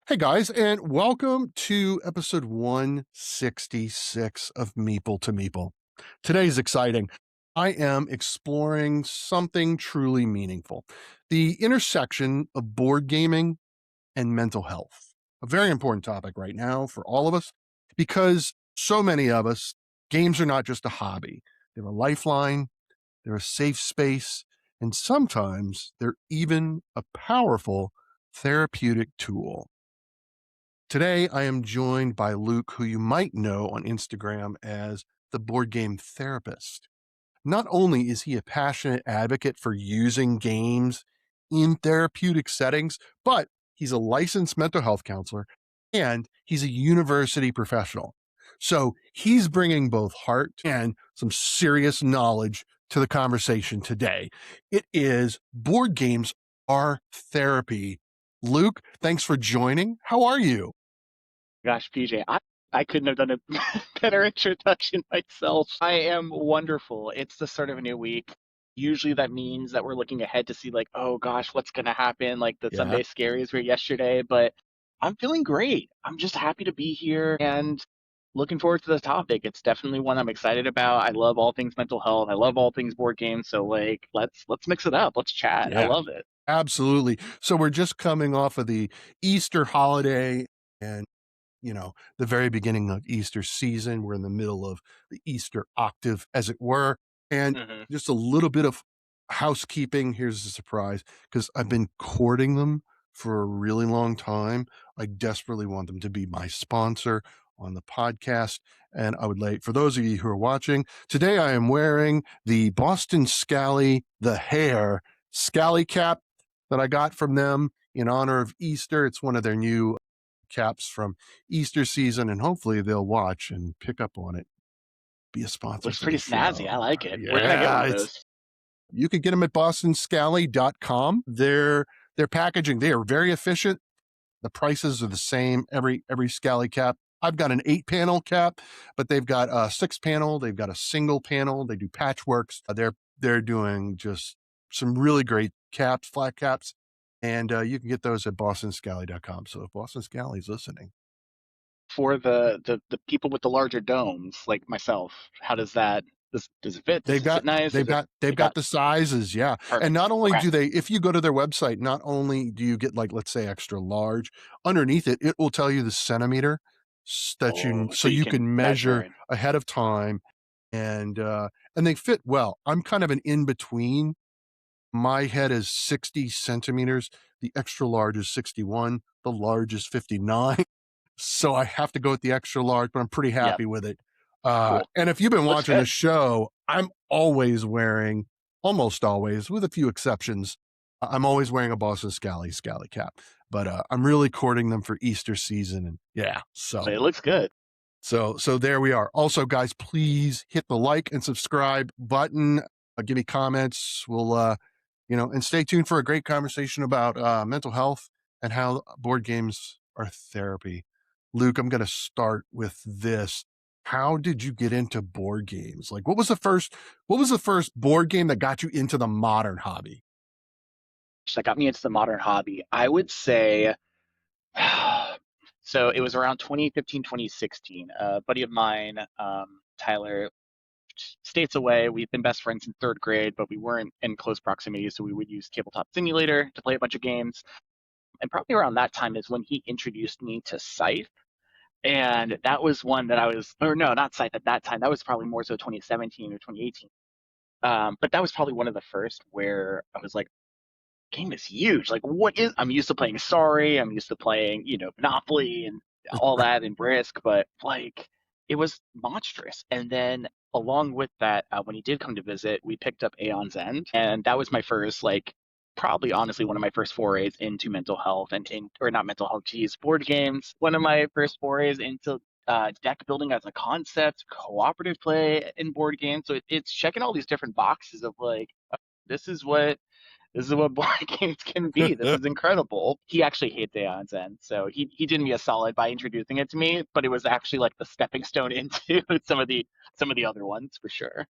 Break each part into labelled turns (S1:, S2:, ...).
S1: Hey guys, and welcome to episode 166 of Meeple to Meeple. Today's exciting. I am exploring something truly meaningful, the intersection of board gaming and mental health. A very important topic right now for all of us because so many of us, games are not just a hobby, they're a lifeline, they're a safe space, and sometimes they're even a powerful therapeutic tool. Today, I am joined by Luke, who you might know on Instagram as the board game therapist. Not only is he a passionate advocate for using games in therapeutic settings, but he's a licensed mental health counselor and he's a university professional. So he's bringing both heart and some serious knowledge to the conversation today. It is board games are therapy. Luke, thanks for joining. How are you?
S2: Gosh, PJ, I couldn't have done a better introduction myself. I am wonderful. It's the start of a new week. Usually that means that we're looking ahead to see like, oh gosh, what's gonna happen? Like the
S1: Yeah.
S2: Sunday scaries were yesterday, but I'm feeling great. I'm just happy to be here and looking forward to the topic. It's definitely one I'm excited about. I love all things mental health. I love all things board games. So like let's mix it up. Let's chat. I
S1: Yeah,
S2: love it.
S1: absolutely. So we're just coming off of the Easter holiday and, the very beginning of Easter season. We're in the middle of the Easter octave, as it were. And
S2: Hmm.
S1: just a little bit of housekeeping. Here's the surprise because I've been courting them for a really long time. I desperately want them to be my sponsor on the podcast. And I would like, for those of you who are watching, today I am wearing the Boston Scally, the hair Scally cap that I got from them in honor of Easter. It's one of their new caps from Easter season, and hopefully they'll watch and pick up on it. Be a sponsor
S2: Looks
S1: for the
S2: pretty snazzy. I
S1: show.
S2: like it. Where can I get one
S1: Yeah,
S2: of
S1: it's
S2: those?
S1: you can get them at bostonscally.com. Their packaging, they are very efficient. The prices are the same every Scally cap. I've got an 8-panel cap, but they've got a 6-panel. They've got a single panel. They do patchworks. They're doing just some really great caps, flat caps, and you can get those at bostonscally.com. So if Boston Scally is listening,
S2: For the people with the larger domes like myself, how does it fit? Does
S1: they've
S2: it fit
S1: got
S2: nice?
S1: they've
S2: Is it
S1: got they've
S2: they
S1: got
S2: got
S1: the sizes, yeah. And
S2: perfect?
S1: not only
S2: Okay.
S1: do they, if you go to their website, not only do you get like let's say extra large, underneath it, it will tell you the centimeter
S2: Oh,
S1: so
S2: so you
S1: you
S2: can
S1: can
S2: measure
S1: measure
S2: it.
S1: ahead of time and they fit well. I'm kind of an in between. My head is 60 centimeters. The extra large is 61. The large is 59. So I have to go with the extra large, but I'm pretty
S2: Yep.
S1: happy with it.
S2: Cool.
S1: And if you've been
S2: Looks
S1: watching the
S2: good.
S1: show, I'm always wearing, almost always, with a few exceptions, I'm always wearing a Boston Scally cap. But I'm really courting them for Easter season, and yeah,
S2: It looks good.
S1: so there we are. Also, guys, please hit the like and subscribe button. Give me comments. We'll and stay tuned for a great conversation about mental health and how board games are therapy. Luke, I'm going to start with this. How did you get into board games? Like, what was the first board game that got you into the modern hobby?
S2: That got me into the modern hobby. I would say so it was around 2015, 2016. A buddy of mine, Tyler, states away. We've been best friends in third grade, but we weren't in close proximity, so we would use Tabletop Simulator to play a bunch of games. And probably around that time is when he introduced me to Scythe. And that was one that I was, or no, not Scythe at that time. That was probably more so 2017 or 2018. But that was probably one of the first where I was like, game is huge. Like, what is, I'm used to playing Sorry, I'm used to playing, Monopoly and all that and Risk, but like, it was monstrous. And then along with that, when he did come to visit, we picked up Aeon's End. And that was my first, like, probably honestly one of my first forays into mental health or not mental health, geez, board games. One of my first forays into deck building as a concept, cooperative play in board games. So it's checking all these different boxes of like, this is what this is what board games can be. This is incredible. He actually hates Aeon's End, so he did me a solid by introducing it to me, but it was actually like the stepping stone into some of the other ones for sure.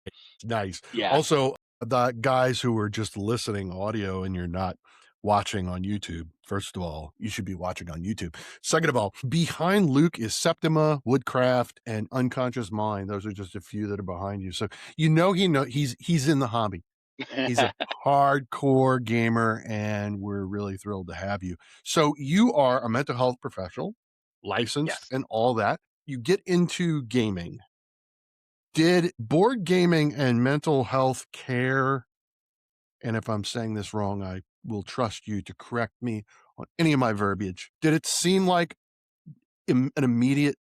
S1: Nice.
S2: Yeah.
S1: Also, the guys who were just listening audio and you're not watching on YouTube. First of all, you should be watching on YouTube. Second of all, behind Luke is Septima, Woodcraft, and Unconscious Mind. Those are just a few that are behind you. So he's in the hobby. He's a hardcore gamer, and we're really thrilled to have you. So you are a mental health professional, licensed,
S2: Yes.
S1: and all that. You get into gaming. Did board gaming and mental health care, and if I'm saying this wrong, I will trust you to correct me on any of my verbiage. Did it seem like an immediate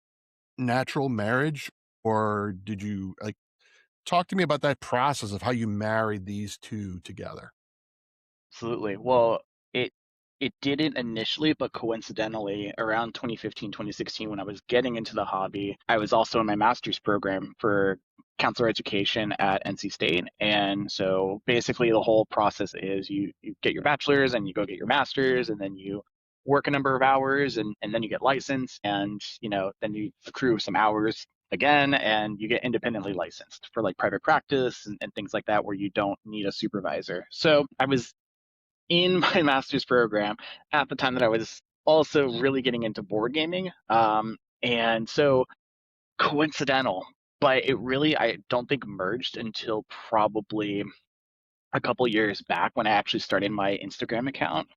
S1: natural marriage, or did you like talk to me about that process of how you married these two together?
S2: Absolutely. Well, it it didn't initially, but coincidentally, around 2015, 2016, when I was getting into the hobby, I was also in my master's program for counselor education at NC State. And so basically the whole process is you get your bachelor's and you go get your master's and then you work a number of hours and then you get licensed and then you accrue some hours again and you get independently licensed for like private practice and things like that where you don't need a supervisor. So I was in my master's program at the time that I was also really getting into board gaming. And so coincidental, but it really, I don't think merged until probably a couple years back when I actually started my Instagram account,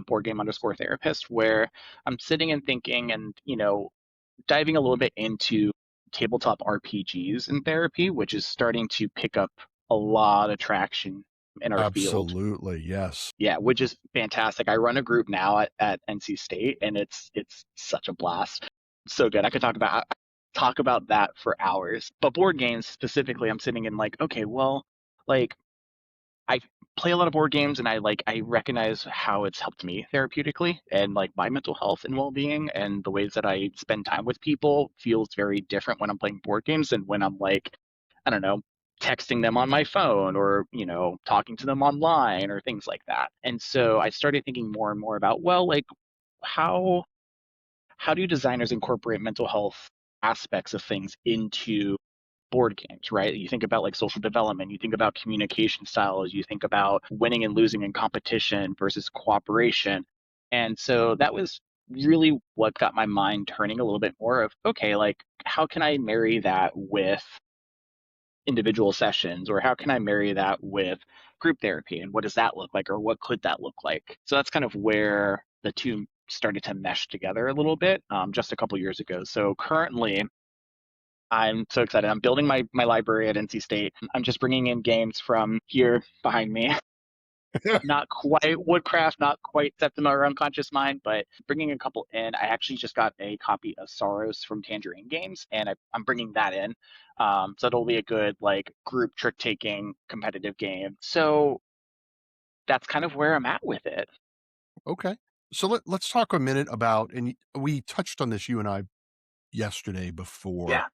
S2: board game underscore therapist, where I'm sitting and thinking and, diving a little bit into tabletop RPGs in therapy, which is starting to pick up a lot of traction in our field.
S1: Absolutely, yes.
S2: Yeah, which is fantastic. I run a group now at NC State, and it's such a blast. So good. I could talk about that for hours. But board games specifically, I'm sitting in like, okay, well, like I play a lot of board games, and I recognize how it's helped me therapeutically and like my mental health and well being, and the ways that I spend time with people feels very different when I'm playing board games than when I'm like I don't know, texting them on my phone or, talking to them online or things like that. And so I started thinking more and more about, well, like how how do designers incorporate mental health aspects of things into board games, right? You think about like social development, you think about communication styles, you think about winning and losing in competition versus cooperation. And so that was really what got my mind turning a little bit more of okay, like how can I marry that with individual sessions or how can I marry that with group therapy and what does that look like or what could that look like? So that's kind of where the two started to mesh together a little bit just a couple years ago. So currently I'm so excited. I'm building my library at NC State. I'm just bringing in games from here behind me. Not quite Woodcraft, not quite Septima or Unconscious Mind, but bringing a couple in. I actually just got a copy of Sorrows from Tangerine Games, and I'm bringing that in. So it'll be a good like group trick taking competitive game. So that's kind of where I'm at with it.
S1: Okay. So let's talk a minute about, and we touched on this, you and I, yesterday before
S2: Yeah.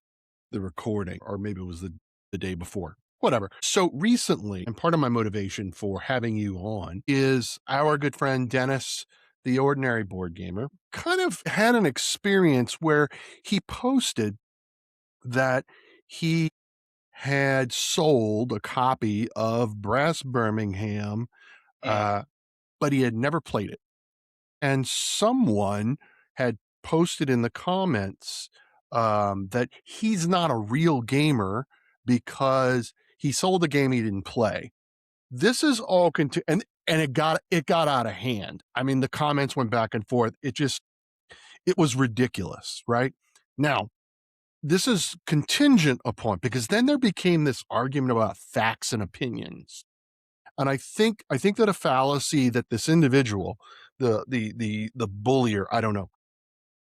S1: the recording, or maybe it was the day before, whatever. So recently, and part of my motivation for having you on is our good friend Dennis, the ordinary board gamer, kind of had an experience where he posted that he had sold a copy of Brass Birmingham,
S2: Mm,
S1: uh, but he had never played it. And someone had posted in the comments that he's not a real gamer because he sold a game he didn't play. This is all and it got out of hand. I mean, the comments went back and forth. It was ridiculous, right? Now, this is contingent upon, because then there became this argument about facts and opinions. And I think that a fallacy that this individual, the bullier, I don't know,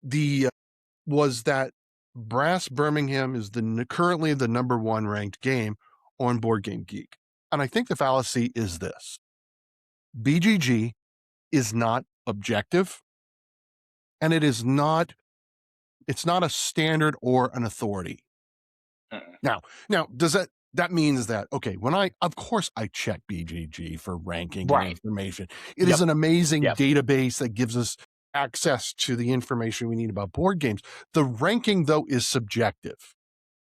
S1: the was that Brass Birmingham is currently the number one ranked game on Board Game Geek. And I think the fallacy is this: BGG is not objective, and it's not a standard or an authority.
S2: mm.
S1: Now, does that means that, okay, of course I check BGG for ranking and
S2: Right.
S1: information. It is
S2: Yep.
S1: an amazing
S2: Yep.
S1: database that gives us access to the information we need about board games. The ranking, though, is subjective.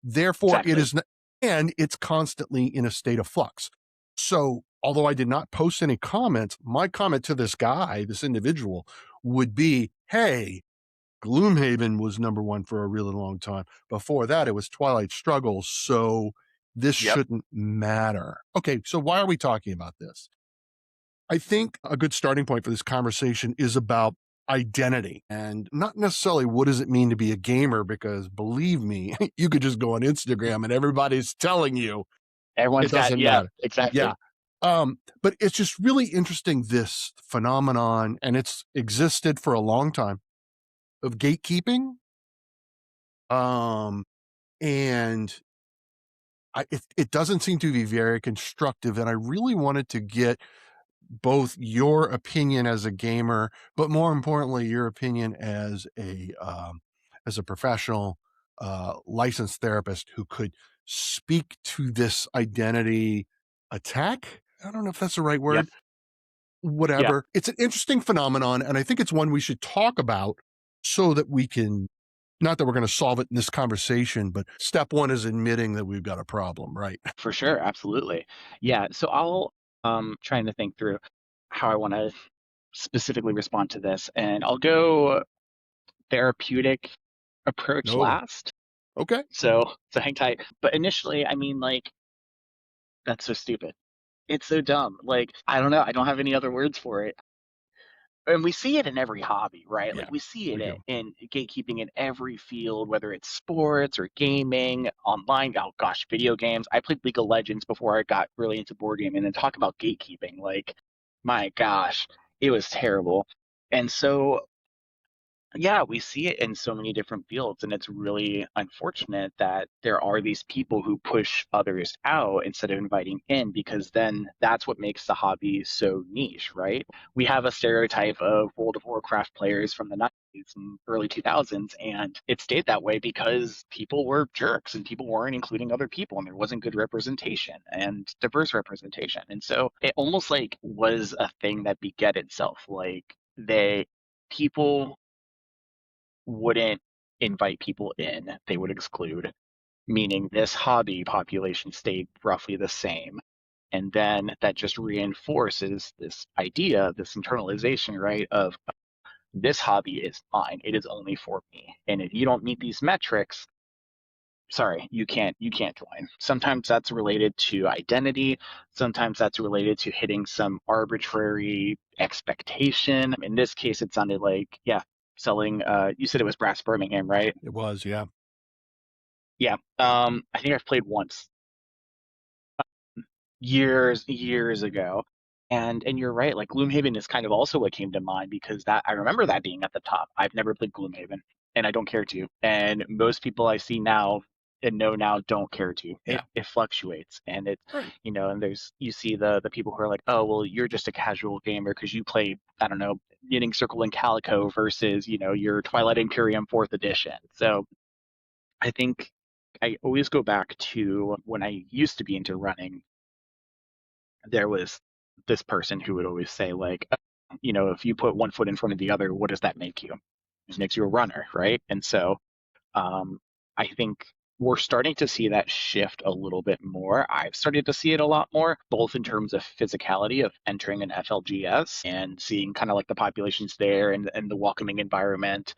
S1: Therefore, it
S2: Exactly.
S1: is, and it's constantly in a state of flux. So although I did not post any comments, my comment to this guy, this individual, would be, "Hey, Gloomhaven was number 1 for a really long time. Before that, it was Twilight Struggle, so this
S2: Yep.
S1: shouldn't matter." Okay, so why are we talking about this? I think a good starting point for this conversation is about identity and not necessarily what does it mean to be a gamer, because believe me, you could just go on Instagram and everybody's telling you it
S2: Everyone's got,
S1: doesn't
S2: yeah,
S1: matter. Yeah.
S2: exactly.
S1: But it's just really interesting, this phenomenon, and it's existed for a long time, of gatekeeping. Um, and it doesn't seem to be very constructive. And I really wanted to get both your opinion as a gamer, but more importantly, your opinion as a professional, licensed therapist who could speak to this identity attack. I don't know if that's the right word.
S2: Yes. Yeah,
S1: Whatever. It's an interesting phenomenon, and I think it's one we should talk about so that we can, not that we're going to solve it in this conversation, but step one is admitting that we've got a problem, right?
S2: for sure. Absolutely. Yeah. So I'll trying to think through how I want to specifically respond to this, and I'll go therapeutic approach
S1: No.
S2: last.
S1: Okay.
S2: So hang tight. But initially, I mean, like, that's so stupid. It's so dumb. Like, I don't know. I don't have any other words for it. And we see it in every hobby, right? Like
S1: Yeah,
S2: we see
S1: we
S2: it
S1: do.
S2: in gatekeeping in every field, whether it's sports or gaming, online. Oh gosh, video games. I played League of Legends before I got really into board gaming, and talk about gatekeeping. Like, my gosh, it was terrible. And so yeah, we see it in so many different fields, and it's really unfortunate that there are these people who push others out instead of inviting in, because then that's what makes the hobby so niche, right? We have a stereotype of World of Warcraft players from the 90s and early 2000s, and it stayed that way because people were jerks and people weren't including other people, and there wasn't good representation and diverse representation. And so it almost like was a thing that beget itself. Like, they people wouldn't invite people in, they would exclude, meaning this hobby population stayed roughly the same. And then that just reinforces this idea, this internalization, right, of this hobby is mine. It is only for me. And if you don't meet these metrics, sorry, you can't join. Sometimes that's related to identity, sometimes that's related to hitting some arbitrary expectation. In this case it sounded like, yeah, selling, you said it was Brass Birmingham, right?
S1: It was, yeah.
S2: Yeah. I think I've played once, years ago. And you're right, like Gloomhaven is kind of also what came to mind, because that I remember that being at the top. I've never played Gloomhaven, and I don't care to. And most people I see now and know now don't care to.
S1: Yeah.
S2: It fluctuates, and it,
S1: Right.
S2: and there's, you see the people who are like, oh well, you're just a casual gamer because you play, I don't know, Knitting Circle and Calico versus your Twilight Imperium fourth edition. So I think I always go back to when I used to be into running. There was this person who would always say, like, if you put one foot in front of the other, what does that make you? It makes you a runner, right? And so um, I think we're starting to see that shift a little bit more. I've started to see it a lot more, both in terms of physicality of entering an FLGS and seeing kind of like the populations there, and the welcoming environment.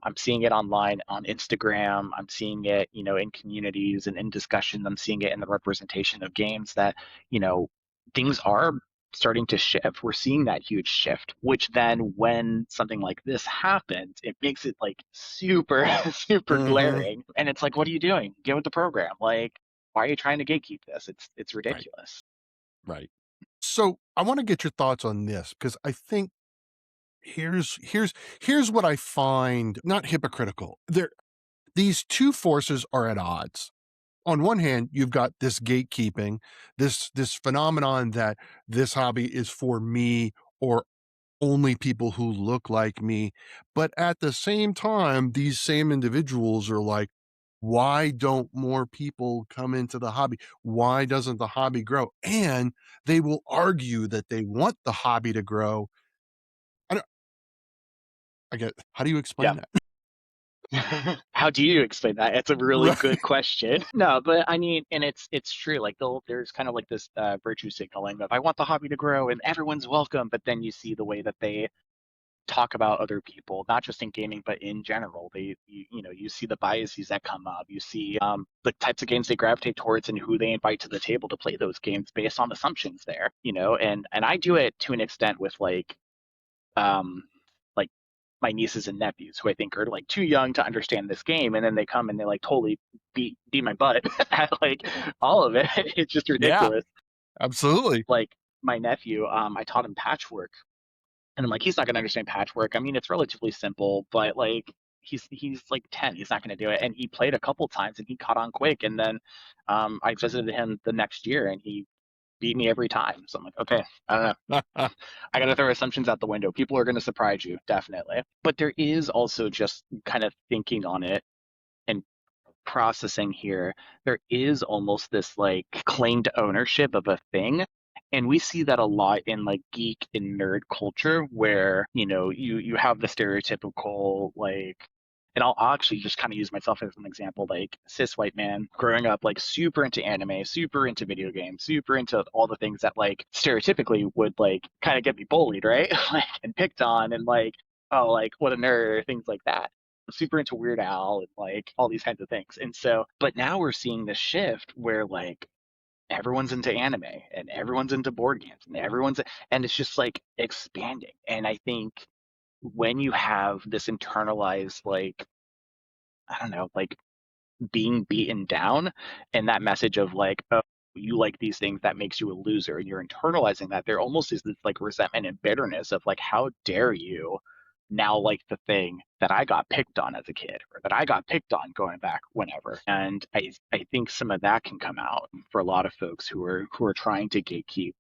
S2: I'm seeing it online on Instagram. I'm seeing it, in communities and in discussions. I'm seeing it in the representation of games that, you know, things are starting to shift. We're seeing that huge shift, which then when something like this happens, it makes it like super, super
S1: Mhm.
S2: glaring. And it's like, what are you doing? Get with the program. Like, why are you trying to gatekeep this? It's
S1: Right,
S2: ridiculous.
S1: right. So, I wanna get your thoughts on this, because I think here's what I find not hypocritical. These 2 forces are at odds. On one hand, you've got this gatekeeping, this phenomenon that this hobby is for me or only people who look like me. But at the same time, these same individuals are like, why don't more people come into the hobby? Why doesn't the hobby grow? And they will argue that they want the hobby to grow. I don't, I get, how do you
S2: Yeah.
S1: explain that?
S2: How do you explain that? It's a really
S1: Right.
S2: good question. No, but I mean, and it's true. Like there's kind of like this virtue signaling of I want the hobby to grow and everyone's welcome, but then you see the way that they talk about other people, not just in gaming, but in general. You see the biases that come up. You see the types of games they gravitate towards and who they invite to the table to play those games based on assumptions there, and I do it to an extent with um, like my nieces and nephews who I think are like too young to understand this game, and then they come and they like totally beat my butt at like all of it. It's just
S1: Yeah,
S2: ridiculous.
S1: absolutely.
S2: Like my nephew, I taught him patchwork, and I'm like, he's not gonna understand patchwork. I mean, it's relatively simple, but like he's like 10, he's not gonna do it. And he played a couple times and he caught on quick. And then I visited him the next year and he beat me every time. So I'm like, okay, I don't know. I got to throw assumptions out the window. People are going to surprise you, definitely. But there is also just kind of thinking on it and processing here. There is almost this like claimed ownership of a thing. And we see that a lot in like geek and nerd culture where, you have the stereotypical like, and I'll actually just kind of use myself as an example, like cis white man growing up, like super into anime, super into video games, super into all the things that like stereotypically would like kind of get me bullied, right? Like and picked on and like, oh, like what a nerd, things like that. Super into Weird Al and like all these kinds of things. And so, but now we're seeing this shift where like everyone's into anime and everyone's into board games and and it's just like expanding. And I think when you have this internalized, like, I don't know, like being beaten down and that message of like, oh, you like these things, that makes you a loser, and you're internalizing that, there almost is this like resentment and bitterness of like, how dare you now like the thing that I got picked on as a kid or that I got picked on going back whenever. And I think some of that can come out for a lot of folks who are trying to gatekeep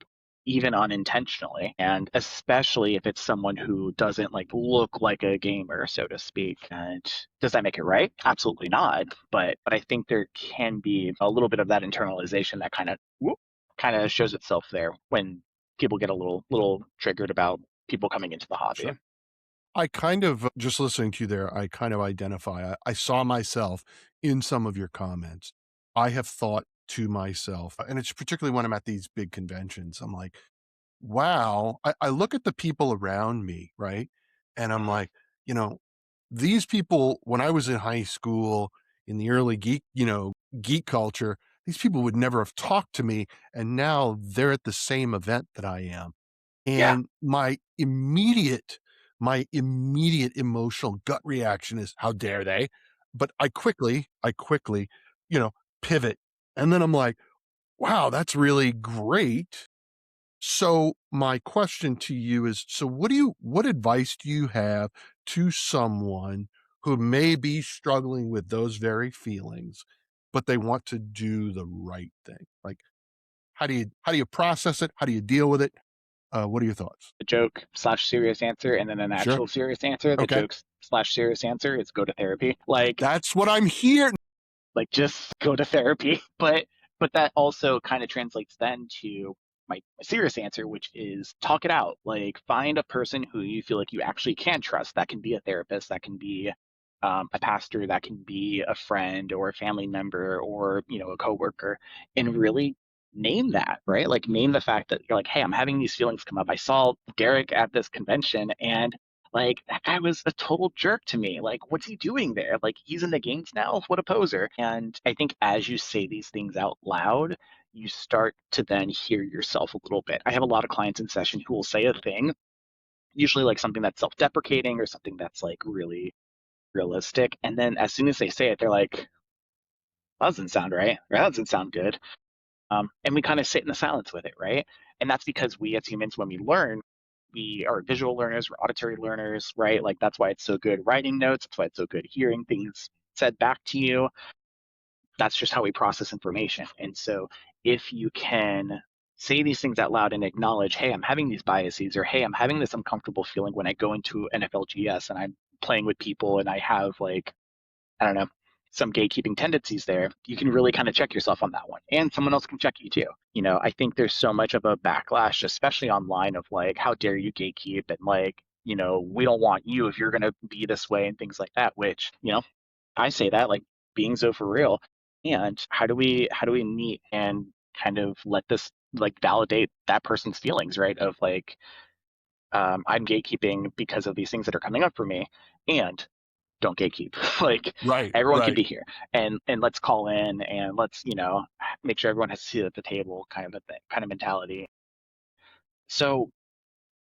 S2: even unintentionally, and especially if it's someone who doesn't like look like a gamer, so to speak. And does that make it right? Absolutely not. But I think there can be a little bit of that internalization that kind of shows itself there when people get a little triggered about people coming into the hobby.
S1: Sure. I kind of just listening to you there, I kind of identify. I saw myself in some of your comments. I have thought to myself, and it's particularly when I'm at these big conventions, I'm like, wow, I look at the people around me, right? And I'm
S2: Mhm.
S1: like, you know, these people, when I was in high school in the early geek culture, these people would never have talked to me. And now they're at the same event that I am.
S2: Yeah.
S1: And my immediate emotional gut reaction is, "How dare they?" But I quickly, you know, pivot, and then I'm like, "Wow, that's really great." So my question to you is, so what advice do you have to someone who may be struggling with those very feelings, but they want to do the right thing? Like, how do you process it? How do you deal with it? What are your thoughts?
S2: A joke slash serious answer and then an
S1: Sure.
S2: actual serious answer. The
S1: Okay.
S2: joke slash serious answer is go to therapy.
S1: That's what I'm here.
S2: Like just go to therapy. But that also kind of translates then to my serious answer, which is talk it out. Like find a person who you feel like you actually can trust. That can be a therapist, that can be a pastor, that can be a friend or a family member or a coworker, and really name that, right? Like name the fact that you're like, hey, I'm having these feelings come up. I saw Derek at this convention and like that guy was a total jerk to me. Like, what's he doing there? Like, he's in the games now? What a poser. And I think as you say these things out loud, you start to then hear yourself a little bit. I have a lot of clients in session who will say a thing, usually like something that's self deprecating or something that's like really realistic. And then as soon as they say it, they're like, that doesn't sound right. Or that doesn't sound good. And we kind of sit in the silence with it, right? And that's because we as humans, when we learn, we are visual learners, we're auditory learners, right? Like that's why it's so good writing notes. That's why it's so good hearing things said back to you. That's just how we process information. And so if you can say these things out loud and acknowledge, hey, I'm having these biases, or hey, I'm having this uncomfortable feeling when I go into NFLGS and I'm playing with people and I have like I don't know, some gatekeeping tendencies there, you can really kind of check yourself on that one. And someone else can check you too. I think there's so much of a backlash, especially online, of like, how dare you gatekeep and like, we don't want you if you're going to be this way and things like that, which, I say that like being so for real. And how do we meet and kind of let this like validate that person's feelings, right? Of like I'm gatekeeping because of these things that are coming up for me, and don't gatekeep. Like
S1: Right,
S2: everyone can
S1: right,
S2: be here, and let's call in and let's make sure everyone has a seat at the table, kind of a thing, kind of mentality. So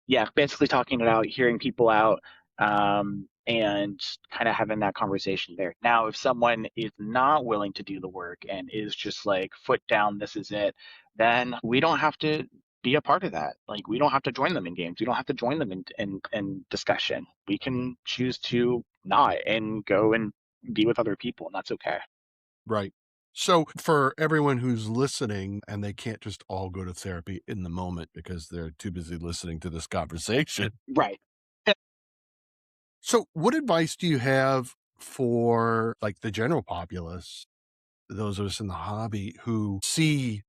S2: yeah, basically talking it out, hearing people out, and kind of having that conversation there. Now, if someone is not willing to do the work and is just like foot down, this is it, then we don't have to be a part of that. Like we don't have to join them in games. We don't have to join them in discussion. We can choose to not and go and be with other people, and that's okay.
S1: right. So, for everyone who's listening and they can't just all go to therapy in the moment because they're too busy listening to this conversation.
S2: Right.
S1: So, what advice do you have for like the general populace, those of us in the hobby who see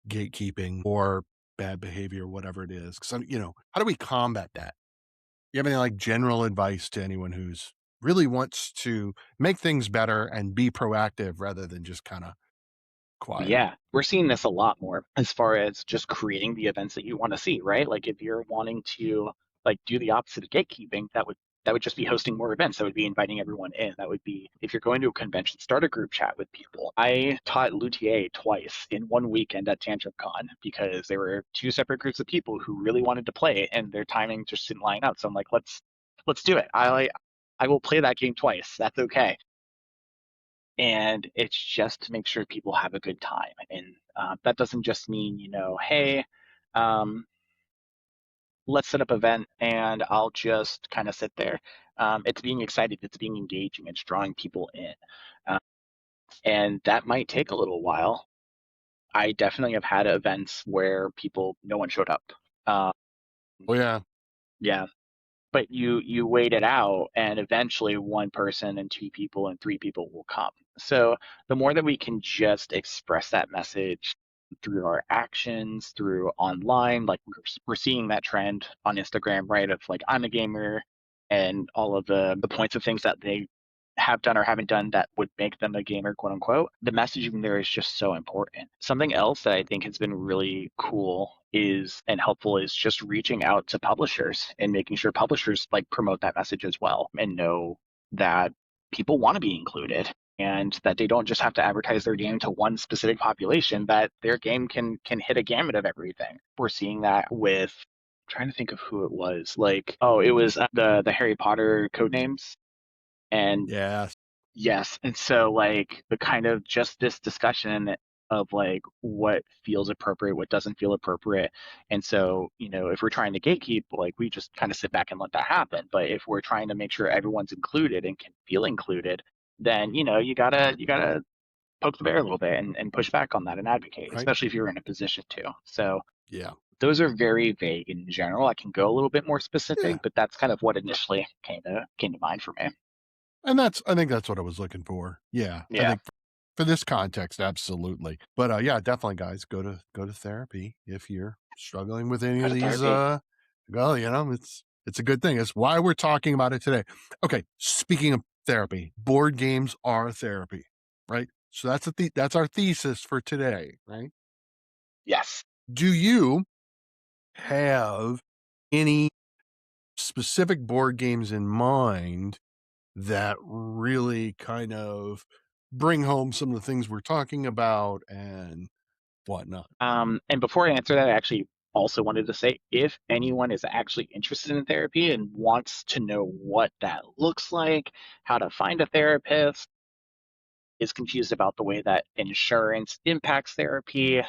S1: gatekeeping or bad behavior, whatever it is? Because, how do we combat that? You have any like general advice to anyone who's really wants to make things better and be proactive rather than just kind of quiet?
S2: Yeah, we're seeing this a lot more as far as just creating the events that you want to see, right? Like if you're wanting to like do the opposite of gatekeeping, that would just be hosting more events. That would be inviting everyone in. That would be if you're going to a convention, start a group chat with people. I taught Luthier twice in one weekend at Tantrum Con because there were two separate groups of people who really wanted to play and their timing just didn't line up. So I'm like, let's do it. I will play that game twice. That's okay, and it's just to make sure people have a good time. And that doesn't just mean, hey, um, let's set up an event and I'll just kind of sit there. It's being excited, it's being engaging, it's drawing people in. Uh, and that might take a little while. I definitely have had events where no one showed up. Uh,
S1: Oh yeah.
S2: yeah, but you wait it out and eventually one person and two people and three people will come. So the more that we can just express that message through our actions, through online, like we're seeing that trend on Instagram, right? Of like I'm a gamer and all of the points of things that they have done or haven't done that would make them a gamer, quote unquote. The messaging there is just so important. Something else that I think has been really cool is and helpful is just reaching out to publishers and making sure publishers like promote that message as well and know that people want to be included and that they don't just have to advertise their game to one specific population, that their game can hit a gamut of everything. We're seeing that with trying to think of who it was. Like, oh, it was the Harry Potter code names. And
S1: Yes.
S2: yes, and so like the kind of just this discussion of like what feels appropriate, what doesn't feel appropriate. And so, if we're trying to gatekeep, like we just kind of sit back and let that happen. But if we're trying to make sure everyone's included and can feel included, then you gotta poke the bear a little bit and push back on that and advocate,
S1: Right.
S2: especially if you're in a position to. So
S1: Yeah.
S2: those are very vague in general. I can go a little bit more
S1: Yeah.
S2: specific, but that's kind of what initially came to mind for me.
S1: And I think that's what I was looking for. Yeah. I
S2: Yeah,
S1: think for this context, absolutely. But yeah, definitely guys, go to therapy if you're struggling with any
S2: go
S1: of
S2: to
S1: these
S2: therapy.
S1: well, it's a good thing. It's why we're talking about it today. Okay, speaking of therapy, board games are therapy, right? So that's our thesis for today, right?
S2: Yes.
S1: Do you have any specific board games in mind that really kind of bring home some of the things we're talking about and whatnot?
S2: And before I answer that, I actually also wanted to say if anyone is actually interested in therapy and wants to know what that looks like, how to find a therapist, is confused about the way that insurance impacts therapy,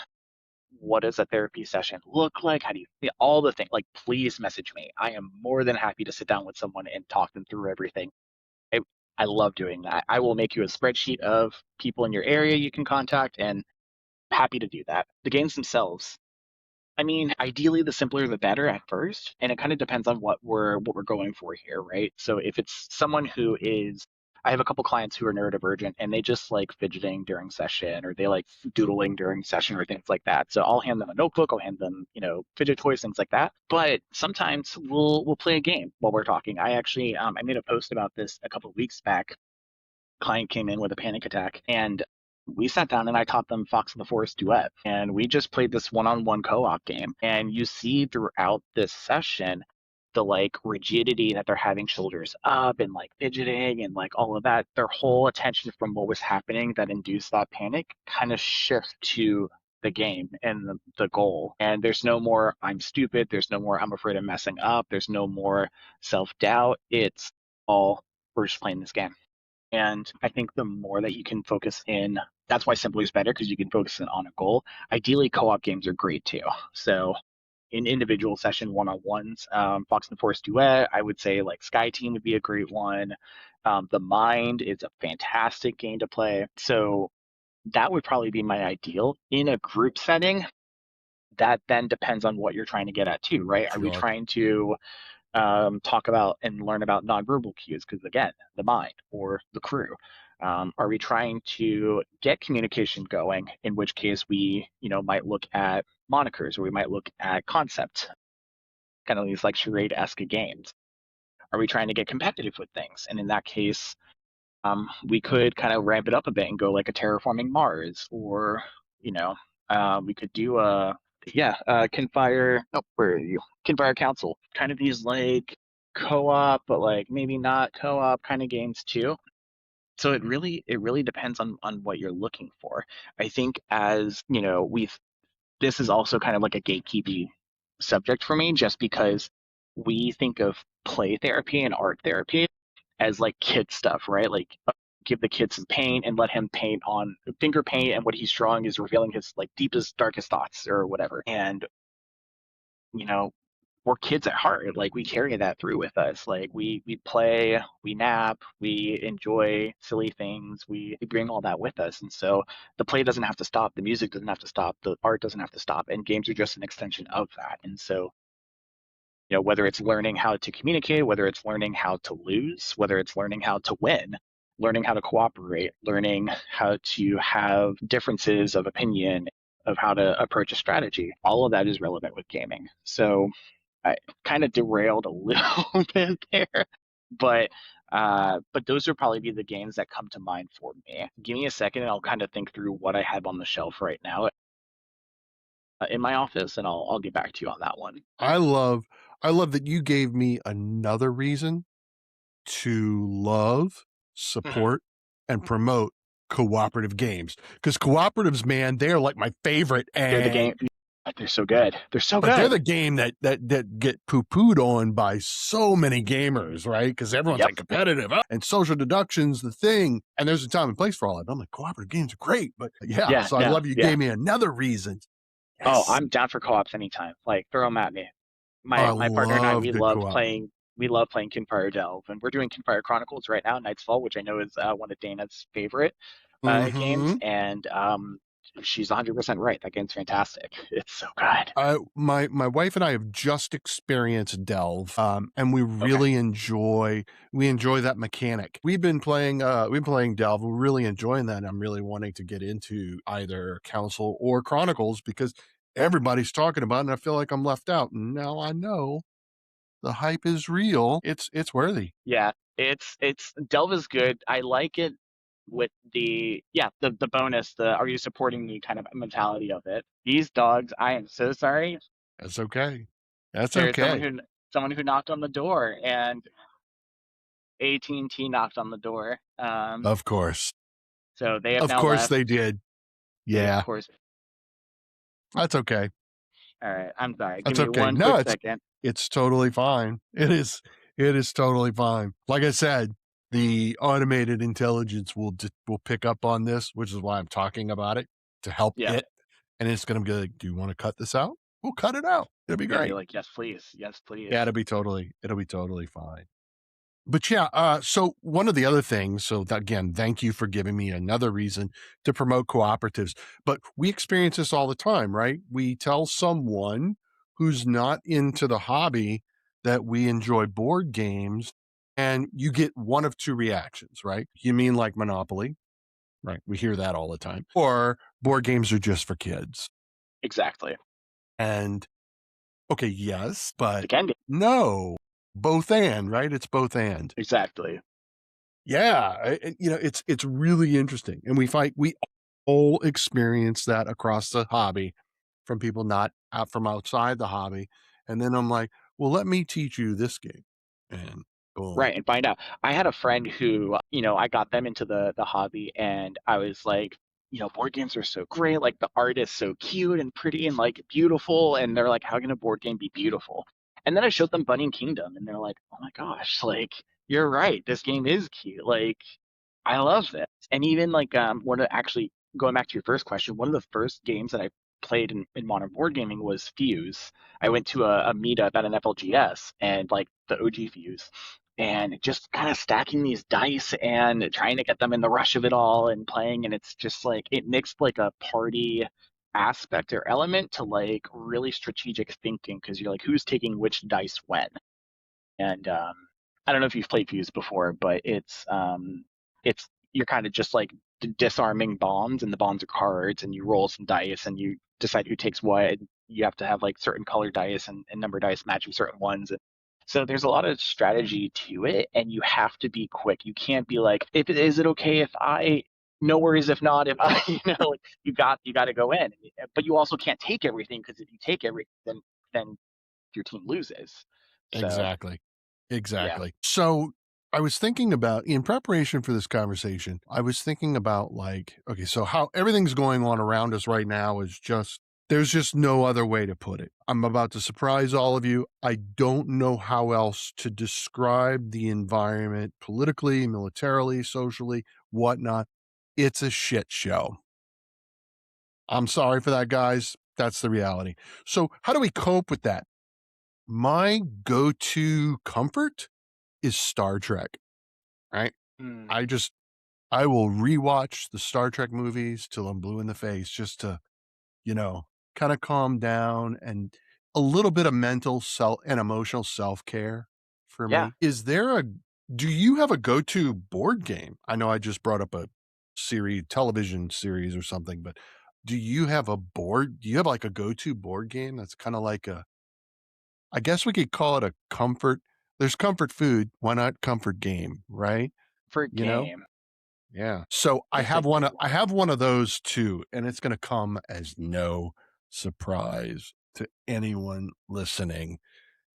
S2: what does a therapy session look like? How do you feel? All the things, like, please message me. I am more than happy to sit down with someone and talk them through everything. I, I love doing that. I will make you a spreadsheet of people in your area you can contact and happy to do that. The games themselves, I mean, ideally, the simpler the better at first, and it kind of depends on what we're going for here, right? So if it's someone who is, I have a couple clients who are neurodivergent, and they just like fidgeting during session, or they like doodling during session, or things like that. So I'll hand them a notebook, I'll hand them, fidget toys, things like that. But sometimes we'll play a game while we're talking. I actually I made a post about this a couple of weeks back client came in with a panic attack, and we sat down and I taught them Fox and the Forest duet, and we just played this one-on-one co-op game. And you see throughout this session the like rigidity that they're having, shoulders up and like fidgeting and like all of that. Their whole attention from what was happening that induced that panic kind of shifts to the game and the goal. And there's no more I'm stupid. There's no more I'm afraid of messing up. There's no more self doubt. It's all we're just playing this game. And I think the more that you can focus in, that's why simpler is better because you can focus in on a goal. Ideally, co-op games are great too. So in individual session one-on-ones, Fox and the Forest duet, I would say like Sky Team would be a great one. The Mind is a fantastic game to play. So that would probably be my ideal. In a group setting, that then depends on what you're trying to get at too, right? Are we
S1: Sure.
S2: trying to talk about and learn about nonverbal cues? Because again, the mind or the crew. Are we trying to get communication going? In which case, we might look at monikers, or we might look at concepts, kind of these like charade-esque games. Are we trying to get competitive with things? And in that case, we could kind of ramp it up a bit and go like a terraforming Mars, or you know, we could do a Kinfire. Oh, where are you? Kinfire Council. Kind of these like co-op, but like maybe not co-op kind of games too. So it really depends on what you're looking for. I think as we've this is also kind of like a gatekeeping subject for me, just because we think of play therapy and art therapy as like kid stuff, right? Like give the kid some paint and let him paint on finger paint, and what he's drawing is revealing his like deepest, darkest thoughts or whatever. And you know, we're kids at heart. Like we carry that through with us. Like we play, we nap, we enjoy silly things. We bring all that with us. And so the play doesn't have to stop, the music doesn't have to stop, the art doesn't have to stop, and games are just an extension of that. And so whether it's learning how to communicate, whether it's learning how to lose, whether it's learning how to win, learning how to cooperate, learning how to have differences of opinion, of how to approach a strategy, all of that is relevant with gaming. So I kind of derailed a little bit there, but those would probably be the games that come to mind for me. Give me a second, and I'll kind of think through what I have on the shelf right now in my office, and I'll get back to you on that one.
S1: I love I love that you gave me another reason to love,
S2: Mhm.
S1: support, and promote cooperative games. Because cooperatives, man, they're like my favorite,
S2: They're the game.
S1: and
S2: They're so good. They're so
S1: but they're
S2: good.
S1: the game that get poo-pooed on by so many gamers, right? Because everyone's
S2: Yep.
S1: like competitive, and social deduction's the thing, and there's a time and place for all of it. I'm like, cooperative games are great, but yeah,
S2: Yeah.
S1: so I
S2: No.
S1: love you
S2: Yeah.
S1: gave me another reason.
S2: Oh,
S1: Yes.
S2: I'm down for co-ops anytime. Like throw them at me.
S1: I
S2: My partner and I,
S1: love
S2: we
S1: good
S2: love
S1: co-op.
S2: playing. We love playing Kinfire Delve, and we're doing Kinfire Chronicles right now, Nightfall, which I know is one of Dana's favorite games,
S1: Mhm.
S2: and she's 100% right. That game's fantastic. It's so good.
S1: My wife and I have just experienced Delve, and
S2: Okay.
S1: we enjoy that mechanic. We've been playing Delve. We're really enjoying that. And I'm really wanting to get into either Council or Chronicles because everybody's talking about it, and I feel like I'm left out. And now I know the hype is real. It's worthy.
S2: Yeah, it's Delve is good. I like it with the bonus, the are you supporting me kind of mentality of it. These dogs, I am so sorry.
S1: That's okay. That's
S2: There's
S1: okay.
S2: someone who knocked on the door, and AT&T knocked on the door.
S1: Of course.
S2: So they have
S1: Of
S2: now
S1: course they
S2: left.
S1: did.
S2: They of
S1: Yeah.
S2: course.
S1: That's okay.
S2: All right, I'm sorry. Give
S1: That's
S2: me
S1: okay.
S2: one
S1: No,
S2: quick
S1: it's
S2: second.
S1: it's totally fine. It is totally fine. Like I said, the automated intelligence will pick up on this, which is why I'm talking about it to help
S2: Yeah,
S1: it. And it's gonna be like, do you want to cut this out? We'll cut it out. It'll be
S2: you're gonna be
S1: great.
S2: like, yes, please, yes,
S1: Yeah,
S2: please.
S1: it'll be totally fine. But yeah, so one of the other things, so that, again, thank you for giving me another reason to promote cooperatives. But we experience this all the time, right? We tell someone who's not into the hobby that we enjoy board games, and you get one of two reactions, right? You mean like Monopoly, right? We hear that all the time. Or board games are just for kids.
S2: Exactly.
S1: And okay, yes,
S2: It
S1: but
S2: can be.
S1: no, both and, right? It's both and.
S2: Exactly.
S1: Yeah, it's really interesting, and we all experience that across the hobby from people not out from outside the hobby, and then I'm like, "Well, let me teach you this game," and boom.
S2: Right, and find out. I had a friend who, I got them into the hobby, and I was like, board games are so great. Like the art is so cute and pretty and like beautiful, and they're like, how can a board game be beautiful? And then I showed them Bunny Kingdom, and they're like, oh my gosh, like you're right, this game is cute. Like I love this. And even like one of actually going back to your first question, one of the first games that I played in modern board gaming was Fuse. I went to a meetup at an FLGS and like the OG Fuse and just kind of stacking these dice and trying to get them in the rush of it all and playing, and it's just like it mixed like a party aspect or element to like really strategic thinking because you're like who's taking which dice when. And I don't know if you've played Fuse before, but it's you're kind of just like disarming bombs, and the bombs are cards, and you roll some dice, and you decide who takes what. You have to have like certain color dice and number dice matching certain ones. So there's a lot of strategy to it, and you have to be quick. You can't be like, if it is it okay if I no worries if not if I like you got to go in, but you also can't take everything because if you take everything, then your team loses. So
S1: Exactly.
S2: yeah.
S1: Exactly. So I was thinking about in preparation for this conversation, I was thinking about like, okay, so how everything's going on around us right now is just there's just no other way to put it. I'm about to surprise all of you. I don't know how else to describe the environment politically, militarily, socially, whatnot. It's a shit show. I'm sorry for that, guys. That's the reality. So, how do we cope with that? My go to comfort is Star Trek, right?
S2: Mm,
S1: I just I will rewatch the Star Trek movies till I'm blue in the face just to, you know, kind of calm down and a little bit of mental self and emotional self-care for
S2: yeah.
S1: me. Is there a do you have a go-to board game? I know I just brought up a television series or something, but do you have like a go-to board game that's kind of like a I guess we could call it a comfort there's comfort food, why not comfort game, right?
S2: For
S1: You know?
S2: game,
S1: Yeah. So
S2: that's a good
S1: I
S2: one.
S1: have one of those too, and it's gonna come as no surprise to anyone listening.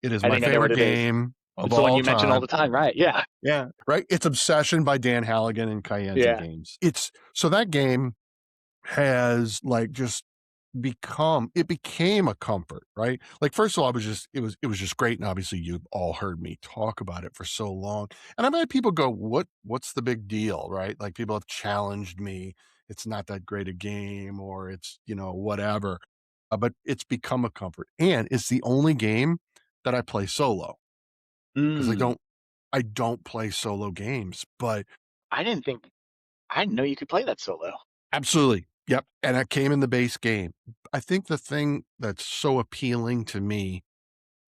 S1: It is
S2: I
S1: my
S2: think I know what
S1: favorite
S2: it is.
S1: game of
S2: It's the one
S1: all
S2: you mention all
S1: time.
S2: the time, right? Yeah.
S1: Yeah, right? It's Obsession by Dan Halligan and Kayenta
S2: Yeah.
S1: Games. It's so that game has like just became a comfort, right? Like first of all, it was just great, and obviously you've all heard me talk about it for so long. And I've had people go, what's the big deal, right? Like people have challenged me, it's not that great a game, or it's, whatever. But it's become a comfort. And it's the only game that I play solo because
S2: Mm.
S1: I don't play solo games, but
S2: I didn't think I didn't know you could play that solo.
S1: absolutely. Yep. And it came in the base game. I think the thing that's so appealing to me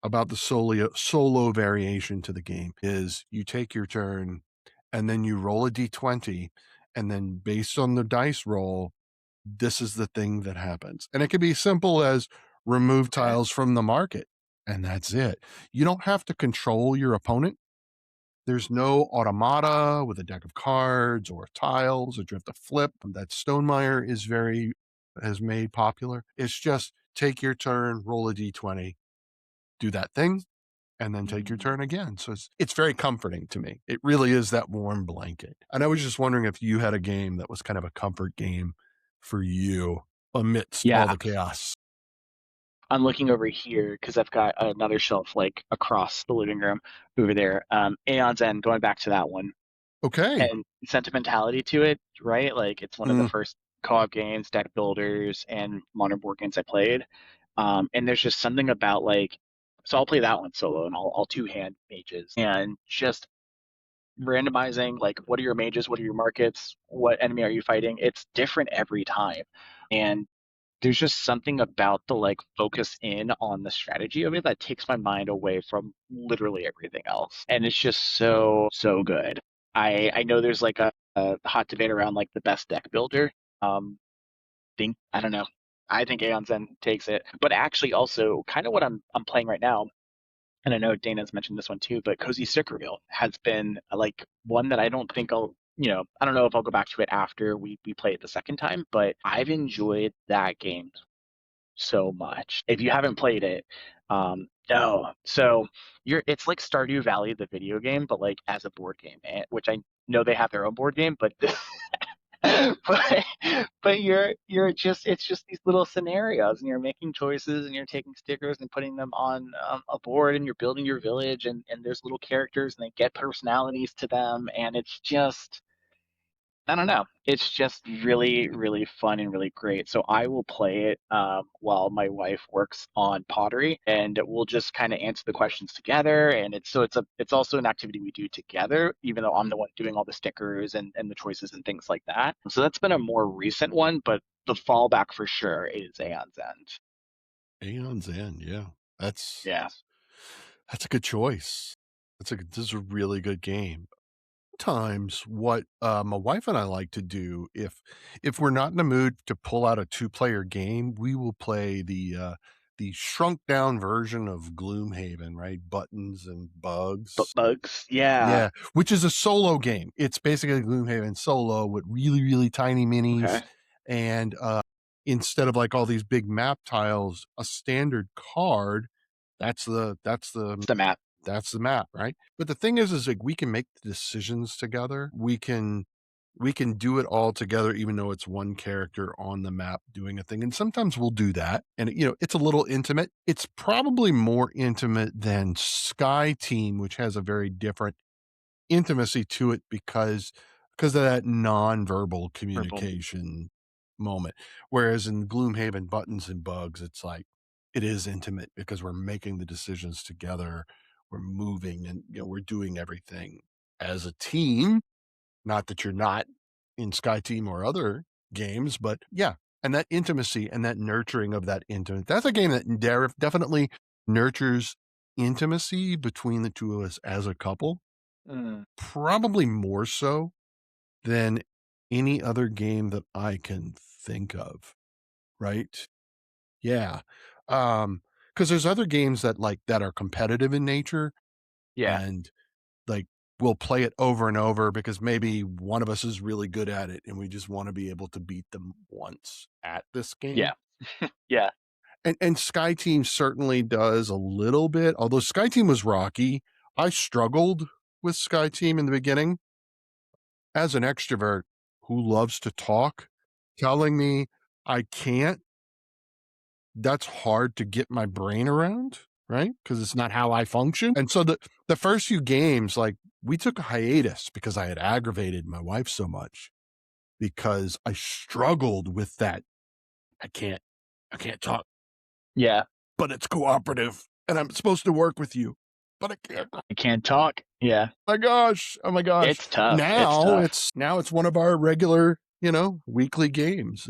S1: about the solo variation to the game is you take your turn and then you roll a d20, and then based on the dice roll, this is the thing that happens. And it can be simple as remove
S2: Okay.
S1: tiles from the market, and that's it. You don't have to control your opponent. There's no automata with a deck of cards or tiles that you have to flip that Stonemeyer has made popular. It's just take your turn, roll a d20, do that thing, and then take your
S2: Mm.
S1: turn again. So it's very comforting to me. It really is that warm blanket. And I was just wondering if you had a game that was kind of a comfort game for you amidst all
S2: Yeah.
S1: the chaos.
S2: I'm looking over here because I've got another shelf like across the living room over there. Aeon's End, going back to that one.
S1: Okay.
S2: And sentimentality to it, right? Like it's one of the
S1: Mm,
S2: first co-op games, deck builders, and modern board games I played. And there's just something about like, so I'll play that one solo, and I'll two hand mages, and just randomizing like what are your mages, what are your markets, what enemy are you fighting? It's different every time, and there's just something about the like focus in on the strategy of it that takes my mind away from literally everything else, and it's just so good. I know there's like a hot debate around like the best deck builder. Think I don't know. I think Aeon Zen takes it, but actually also kind of what I'm playing right now. and I know Dana's mentioned this one too, but Cozy Sticker Reel has been like one that I don't think I don't know if I'll go back to it after we play it the second time, but I've enjoyed that game so much. If you haven't played it, no. So it's like Stardew Valley, the video game, but like as a board game, which I know they have their own board game, but but you're just it's just these little scenarios, and you're making choices, and you're taking stickers and putting them on a board, and you're building your village, and there's little characters, and they get personalities to them, and it's just I don't know. It's just really, really fun and really great. So I will play it while my wife works on pottery, and we'll just kind of answer the questions together. And it's also an activity we do together, even though I'm the one doing all the stickers and the choices and things like that. So that's been a more recent one, but the fallback for sure is Aeon's End.
S1: Aeon's End, yeah. That's
S2: Yeah,
S1: that's a good choice. This is a really good game. Times what my wife and I like to do if we're not in the mood to pull out a two-player game, we will play the shrunk down version of Gloomhaven, right? Buttons and
S2: but
S1: bugs.
S2: bugs. Yeah.
S1: Yeah, which is a solo game. It's basically Gloomhaven solo with really, really tiny minis,
S2: Okay.
S1: and, instead of, like, all these big map tiles, a standard card, that's the that's the
S2: It's the map.
S1: that's the map, right? But the thing is, like, we can make the decisions together. We can do it all together, even though it's one character on the map doing a thing. And sometimes we'll do that. And, it's a little intimate. It's probably more intimate than Sky Team, which has a very different intimacy to it because of that nonverbal
S2: Purple.
S1: communication moment. Whereas in Gloomhaven Buttons and Bugs, it's like it is intimate because we're making the decisions together, we're moving, and we're doing everything as a team. Not that you're not in Sky Team or other games, but yeah, and that intimacy and that nurturing of that intimate. That's a game that definitely nurtures intimacy between the two of us as a couple,
S2: Mm,
S1: probably more so than any other game that I can think of, right? Yeah. Because there's other games that are competitive in nature,
S2: yeah.
S1: and, like, we'll play it over and over because maybe one of us is really good at it, and we just wanna be able to beat them once at this game.
S2: Yeah. Yeah.
S1: And Sky Team certainly does a little bit, although Sky Team was rocky. I struggled with Sky Team in the beginning. As an extrovert who loves to talk, telling me I can't, that's hard to get my brain around, right? Because it's not how I function. And so the first few games, like, we took a hiatus because I had aggravated my wife so much because I struggled with that. I can't I can't talk,
S2: Yeah.
S1: but it's cooperative and I'm supposed to work with you, but I can't.
S2: I can't talk. Yeah.
S1: My gosh. Oh my gosh.
S2: It's tough. It's tough.
S1: Now it's one of our regular, weekly games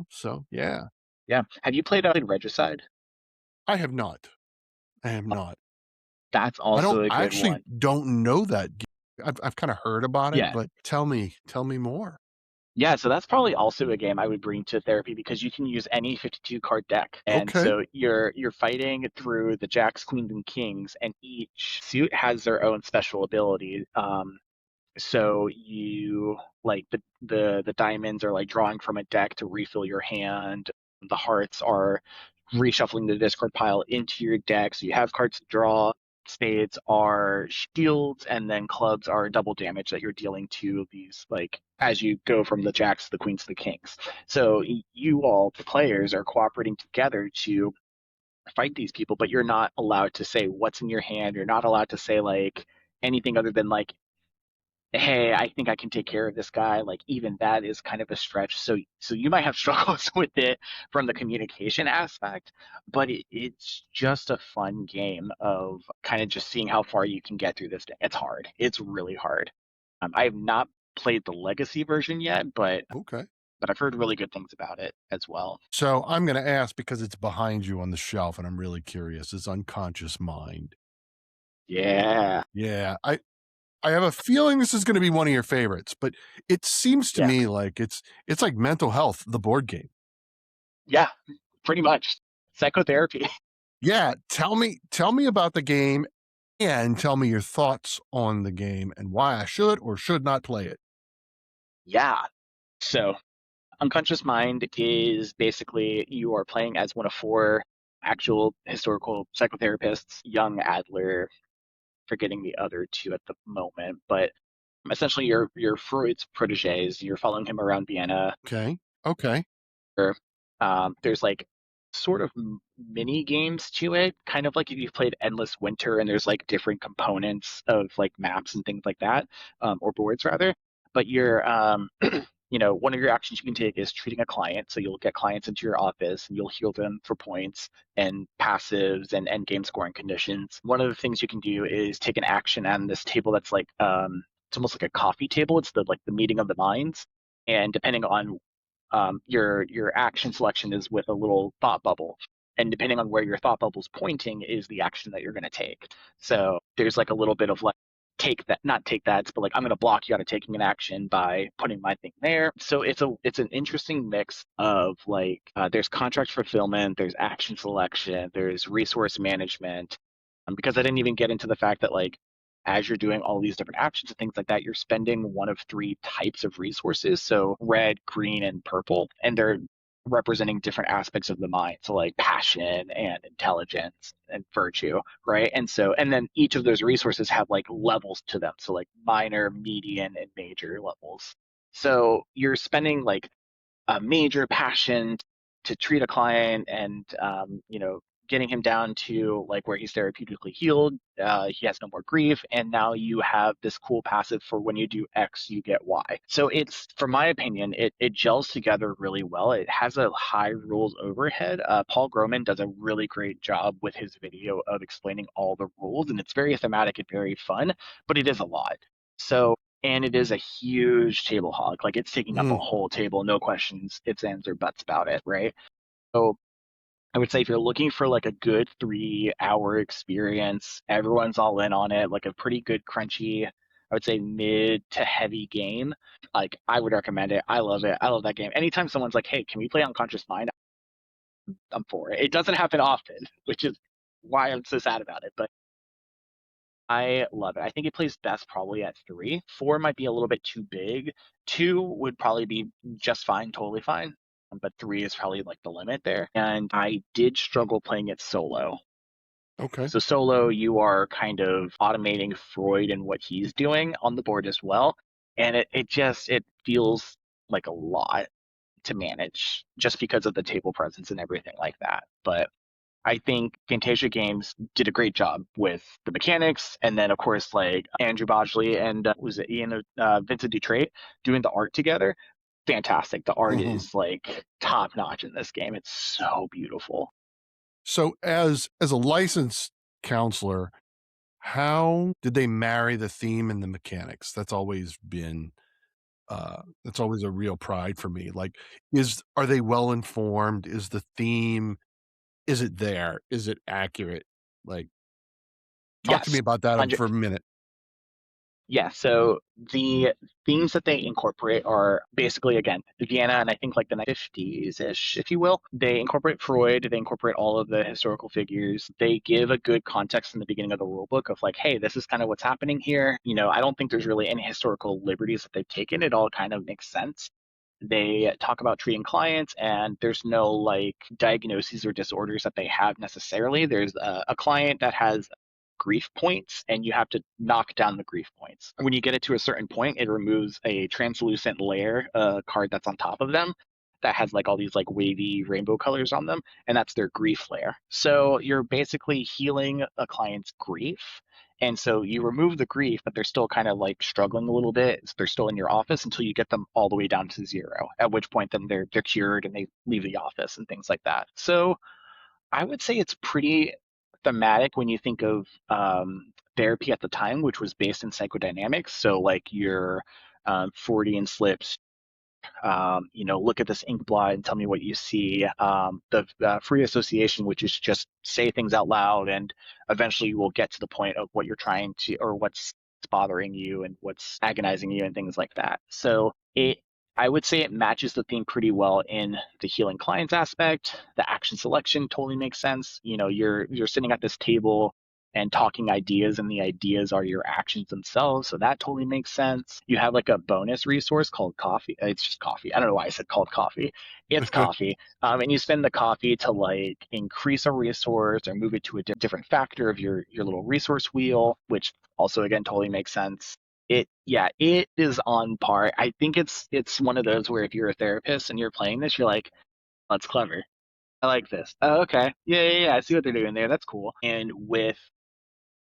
S1: so yeah.
S2: Yeah. Have you played Regicide?
S1: I have not. I have
S2: Oh,
S1: not.
S2: that's also a
S1: I
S2: good
S1: actually
S2: one.
S1: don't know that I've kinda heard about it,
S2: Yeah.
S1: but tell me more.
S2: Yeah, so that's probably also a game I would bring to therapy because you can use any 52 card deck. And
S1: Okay.
S2: so you're fighting through the jacks, queens, and kings, and each suit has their own special ability. So you like the diamonds are like drawing from a deck to refill your hand. The hearts are reshuffling the discard pile into your deck, so you have cards to draw. Spades are shields, and then clubs are double damage that you're dealing to these like as you go from the jacks to the queens to the kings. So you all, the players, are cooperating together to fight these people, but you're not allowed to say what's in your hand. You're not allowed to say like anything other than like hey, I think I can take care of this guy. Like even that is kind of a stretch. So you might have struggles with it from the communication aspect, but it's just a fun game of kind of just seeing how far you can get through this. It's hard. It's really hard. I have not played the legacy version yet,
S1: Okay.
S2: but I've heard really good things about it as well.
S1: So, I'm gonna ask because it's behind you on the shelf, and I'm really curious, is Unconscious Mind.
S2: Yeah,
S1: Yeah, I have a feeling this is gonna be one of your favorites, but it seems to
S2: yeah,
S1: me like it's like Mental Health, the board game.
S2: yeah. Pretty much psychotherapy.
S1: Yeah, tell me about the game and tell me your thoughts on the game and why I should or should not play it.
S2: Yeah. So, Unconscious Mind is basically you are playing as one of four actual historical psychotherapists, young Adler, forgetting the other two at the moment, but essentially you're Freud's proteges. You're following him around Vienna.
S1: Okay. Okay.
S2: There's like sort of mini games to it, kind of like if you've played Endless Winter and there's like different components of like maps and things like that, or boards rather. But one of your actions you can take is treating a client. So you'll get clients into your office and you'll heal them for points and passives and end game scoring conditions. One of the things you can do is take an action on this table that's like it's almost like a coffee table. It's the meeting of the minds, and depending on your action selection is with a little thought bubble, and depending on where your thought bubble's pointing is the action that you're going to take. So there's like a little bit of like take that, not take that, but like I'm going to block you out of taking an action by putting my thing there. So it's an interesting mix of like there's contract fulfillment, there's action selection, there's resource management. Because I didn't even get into the fact that like as you're doing all these different actions and things like that, you're spending one of three types of resources. So red, green, and purple. And they're representing different aspects of the mind. So like passion and intelligence and virtue, right? And then each of those resources have like levels to them. So like minor, median, and major levels. So you're spending like a major passion to treat a client and getting him down to like where he's therapeutically healed. He has no more grief, and now you have this cool passive for when you do X you get Y. So it's, from my opinion, it gels together really well. It has a high rules overhead. Paul Groman does a really great job with his video of explaining all the rules, and it's very thematic and very fun, but it is a lot. So, and it is a huge table hog. Like it's taking up a
S1: Mm,
S2: whole table, no questions, ifs, ands, or buts about it, right? So I would say if you're looking for like a good 3 hour experience, everyone's all in on it, like a pretty good crunchy, I would say mid to heavy game. Like I would recommend it. I love it. I love that game. Anytime someone's like, "Hey, can we play Unconscious Mind?" I'm for it. It doesn't happen often, which is why I'm so sad about it. But I love it. I think it plays best probably at three. Four might be a little bit too big. Two would probably be just fine, totally fine. But three is probably like the limit there. And I did struggle playing it solo.
S1: okay.
S2: So solo, you are kind of automating Freud and what he's doing on the board as well. And it feels like a lot to manage just because of the table presence and everything like that. But I think Fantasia Games did a great job with the mechanics, and then of course like Andrew Bodgley and was it Ian Vincent Dutrait doing the art together. Fantastic. The art
S1: Hmm.
S2: is like top notch in this game. It's so beautiful.
S1: So, as a licensed counselor, how did they marry the theme and the mechanics? That's always a real pride for me. Like, is are they well informed? Is the theme, is it there? Is it accurate? Like, talk to me
S2: Yes,
S1: about that for a
S2: 100.
S1: minute.
S2: Yeah, so the themes that they incorporate are basically, again, Vienna and I think like the 50s ish, if you will. They incorporate Freud, they incorporate all of the historical figures. They give a good context in the beginning of the rule book of like, hey, this is kind of what's happening here. I don't think there's really any historical liberties that they've taken. It all kind of makes sense. They talk about treating clients, and there's no like diagnoses or disorders that they have necessarily. There's a client that has grief points, and you have to knock down the grief points. When you get it to a certain point, it removes a translucent layer, card that's on top of them that has like all these like wavy rainbow colors on them, and that's their grief layer. So you're basically healing a client's grief, and so you remove the grief, but they're still kind of like struggling a little bit. So they're still in your office until you get them all the way down to zero, at which point then they're cured and they leave the office and things like that. So I would say it's pretty thematic when you think of therapy at the time, which was based in psychodynamics. So like your Freudian slips, look at this ink blot and tell me what you see. The free association, which is just say things out loud, and eventually you will get to the point of what you're trying to, or what's bothering you and what's agonizing you and things like that. So I would say it matches the theme pretty well in the healing clients aspect. The action selection totally makes sense. You know, you're sitting at this table and talking ideas, and the ideas are your actions themselves. So that totally makes sense. You have like a bonus resource called coffee. It's just coffee. I don't know why I said called coffee. It's coffee. And you spend the coffee to like increase a resource or move it to a different factor of your little resource wheel, which also again totally makes sense. It is on par. I think it's one of those where if you're a therapist and you're playing this, you're like, oh, that's clever. I like this. Oh, okay. Yeah. I see what they're doing there. That's cool. And with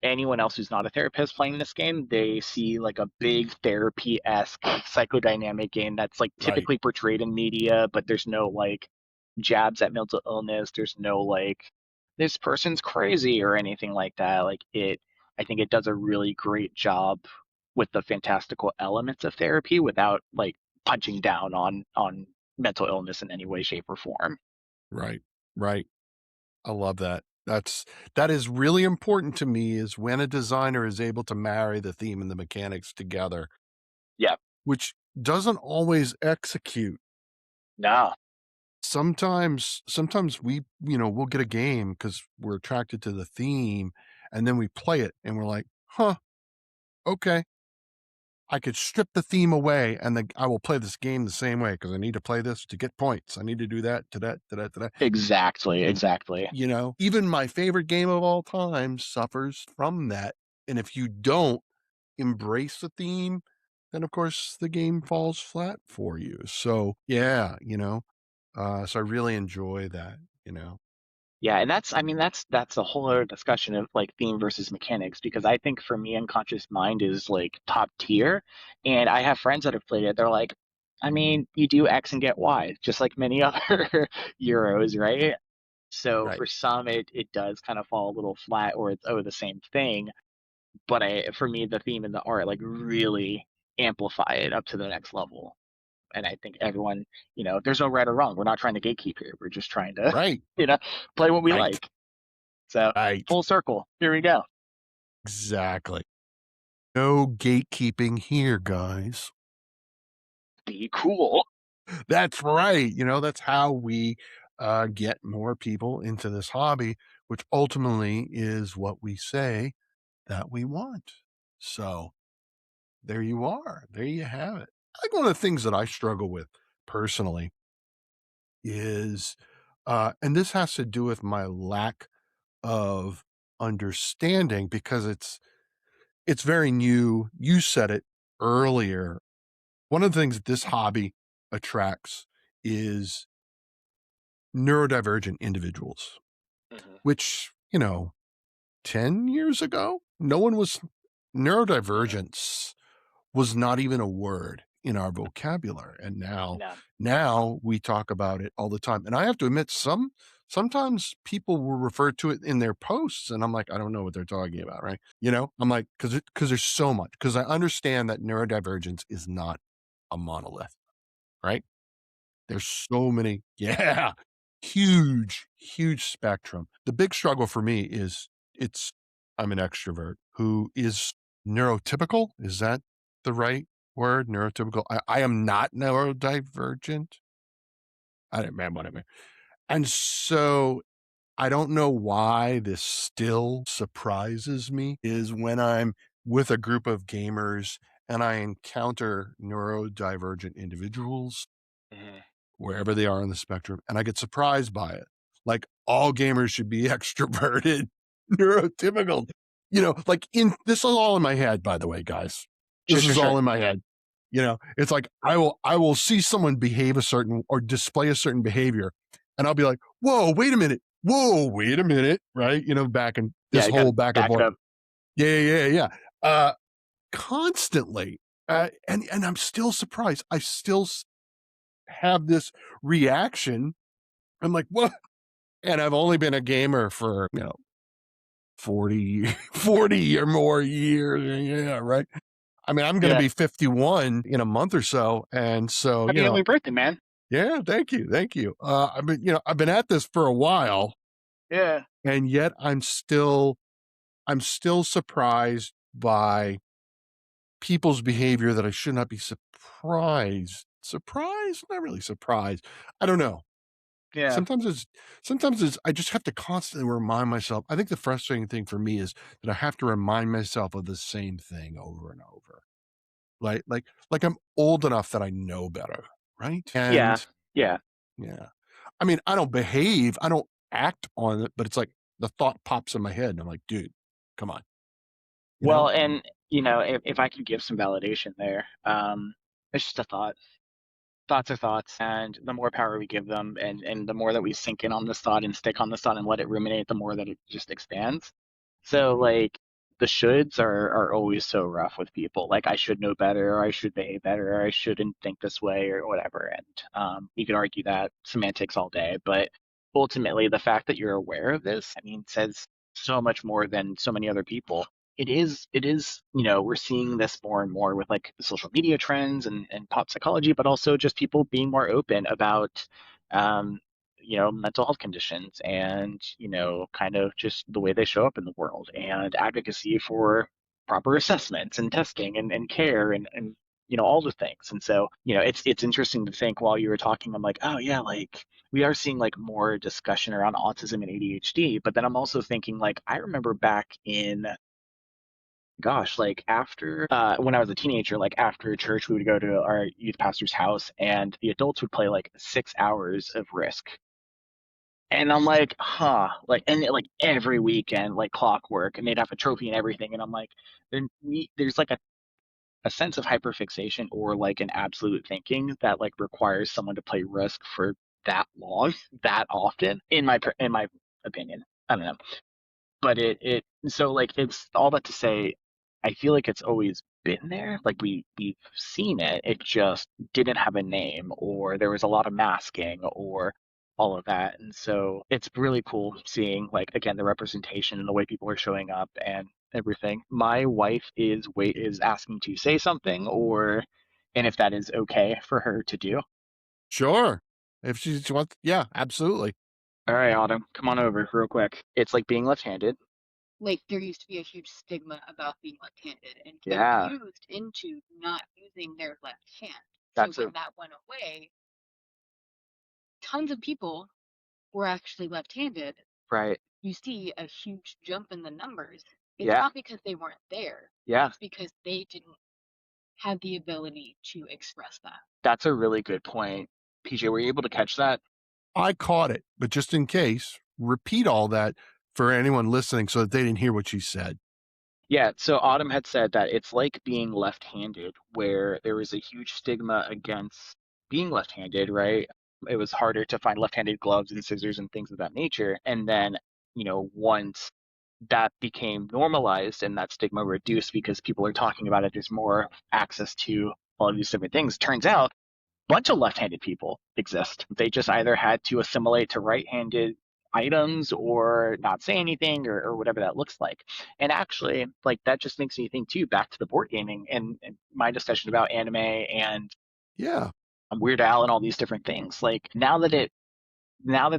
S2: anyone else who's not a therapist playing this game, they see like a big therapy-esque psychodynamic game that's like
S1: Right.
S2: typically portrayed in media, but there's no like jabs at mental illness. There's no like this person's crazy or anything like that. I think it does a really great job with the fantastical elements of therapy without like punching down on mental illness in any way, shape, or form.
S1: Right. Right. I love that. That is really important to me is when a designer is able to marry the theme and the mechanics together,
S2: Yeah.
S1: which doesn't always execute.
S2: No.
S1: Sometimes we'll get a game because we're attracted to the theme, and then we play it and we're like, huh, okay. I could strip the theme away and then I will play this game the same way because I need to play this to get points. I need to do that to that to that to that.
S2: Exactly.
S1: And
S2: Exactly.
S1: even my favorite game of all time suffers from that. And if you don't embrace the theme, then of course the game falls flat for you. So yeah, so I really enjoy that, you know.
S2: Yeah, and that's I mean that's a whole other discussion of like theme versus mechanics because I think for me unconscious mind is like top tier and I have friends that have played it. They're like, I mean, you do X and get Y, just like many other Euros, right? So
S1: Right.
S2: for some it does kind of fall a little flat or it's the same thing. But for me the theme and the art like really amplify it up to the next level. And I think everyone, there's no right or wrong. We're not trying to gatekeep here. We're just trying to,
S1: Right.
S2: you know, play what we
S1: Right.
S2: like. So
S1: Right.
S2: full circle. Here we go.
S1: Exactly. No gatekeeping here, guys.
S2: Be cool.
S1: That's right. That's how we get more people into this hobby, which ultimately is what we say that we want. So there you are. There you have it. I think one of the things that I struggle with personally is, and this has to do with my lack of understanding because it's very new. You said it earlier. One of the things that this hobby attracts is neurodivergent individuals,
S2: Hmm.
S1: which, 10 years ago, no one was
S2: Hmm.
S1: neurodivergence was not even a word in our vocabulary. And
S2: No.
S1: now we talk about it all the time. And I have to admit, sometimes people will refer to it in their posts, and I'm like, I don't know what they're talking about, right? I'm like, because there's so much, because I understand that neurodivergence is not a monolith, right? There's so many yeah, huge spectrum. The big struggle for me is it's I'm an extrovert who is neurotypical, is that the right word? Neurotypical? I am not neurodivergent. I don't man, whatever. And so, I don't know why this still surprises me is when I'm with a group of gamers and I encounter neurodivergent individuals
S2: Hmm.
S1: wherever they are on the spectrum, and I get surprised by it. Like, all gamers should be extroverted, neurotypical, like in this is all in my head, by the way, guys.
S2: Sure,
S1: This
S2: sure,
S1: is all
S2: sure.
S1: in my head. It's like I will see someone behave a certain or display a certain behavior, and I'll be like, whoa, wait a minute. Whoa, wait a minute. Right. Back and
S2: Yeah,
S1: this
S2: you got
S1: whole
S2: to
S1: back and
S2: back it
S1: forth.
S2: up.
S1: Yeah. Constantly. And I'm still surprised. I still have this reaction. I'm like, what? And I've only been a gamer for, 40, 40 or more years. Yeah, right. I mean, I'm going to
S2: Yeah.
S1: be 51 in a month or so. And so,
S2: Happy early birthday, man.
S1: yeah, thank you. Thank you. I've been at this for a while
S2: Yeah.
S1: and yet I'm still surprised by people's behavior that I should not be surprised surprised, not really surprised. I don't know.
S2: Yeah.
S1: Sometimes it's sometimes it's I just have to constantly remind myself. I think the frustrating thing for me is that I have to remind myself of the same thing over and over. Like I'm old enough that I know better, right?
S2: Yeah.
S1: And
S2: Yeah.
S1: yeah. I mean, I don't behave, I don't act on it, but it's like the thought pops in my head and I'm like, "Dude, come on." You
S2: Well,
S1: know?
S2: and if I could give some validation there, it's just a thought. Thoughts are thoughts, and the more power we give them, and the more that we sink in on this thought and stick on this thought and let it ruminate, the more that it just expands. So like the shoulds are always so rough with people. Like I should know better, or I should behave better, or I shouldn't think this way, or whatever. And you can argue that semantics all day, but ultimately the fact that you're aware of this, I mean, says so much more than so many other people. It is, we're seeing this more and more with like the social media trends and pop psychology, but also just people being more open about um, mental health conditions and, kind of just the way they show up in the world and advocacy for proper assessments and testing and care and all the things. And so, it's interesting to think while you were talking, I'm like, oh yeah, like we are seeing like more discussion around autism and ADHD, but then I'm also thinking like I remember back in gosh, like after when I was a teenager, like after church, we would go to our youth pastor's house, and the adults would play like 6 hours of Risk. And I'm like, huh, like, and like every weekend, like clockwork, and they'd have a trophy and everything. And I'm like, there's like a sense of hyperfixation or like an absolute thinking that like requires someone to play Risk for that long, that often, in my opinion. I don't know, but it so like it's all that to say I feel like it's always been there, like we've seen it, it just didn't have a name, or there was a lot of masking or all of that. And so it's really cool seeing like again the representation and the way people are showing up and everything. My wife is asking to say something, or and if that is okay for her to do.
S1: Sure. If she wants, yeah, absolutely.
S2: All right, Autumn, come on over real quick. It's like being left-handed.
S3: Like there used to be a huge stigma about being left-handed, and they were
S2: Yeah,
S3: used into not using their left hand. So
S2: that's a
S3: when that went away, tons of people were actually left-handed.
S2: right.
S3: You see a huge jump in the numbers. It's
S2: Yeah,
S3: not because they weren't there,
S2: yeah.
S3: it's because they didn't have the ability to express that.
S2: That's a really good point. PJ, were you able to catch that?
S1: I caught it, but just in case, repeat all that for anyone listening so that they didn't hear what she said.
S2: Yeah, so Autumn had said that it's like being left-handed, where there was a huge stigma against being left-handed, right? It was harder to find left-handed gloves and scissors and things of that nature. And then, once that became normalized and that stigma reduced because people are talking about it, there's more access to all of these different things. Turns out bunch of left-handed people exist. They just either had to assimilate to right-handed items or not say anything, or whatever that looks like. And actually, like that just makes me think too, back to the board gaming and my discussion about anime and
S1: Yeah.
S2: Weird Al and all these different things. Like now that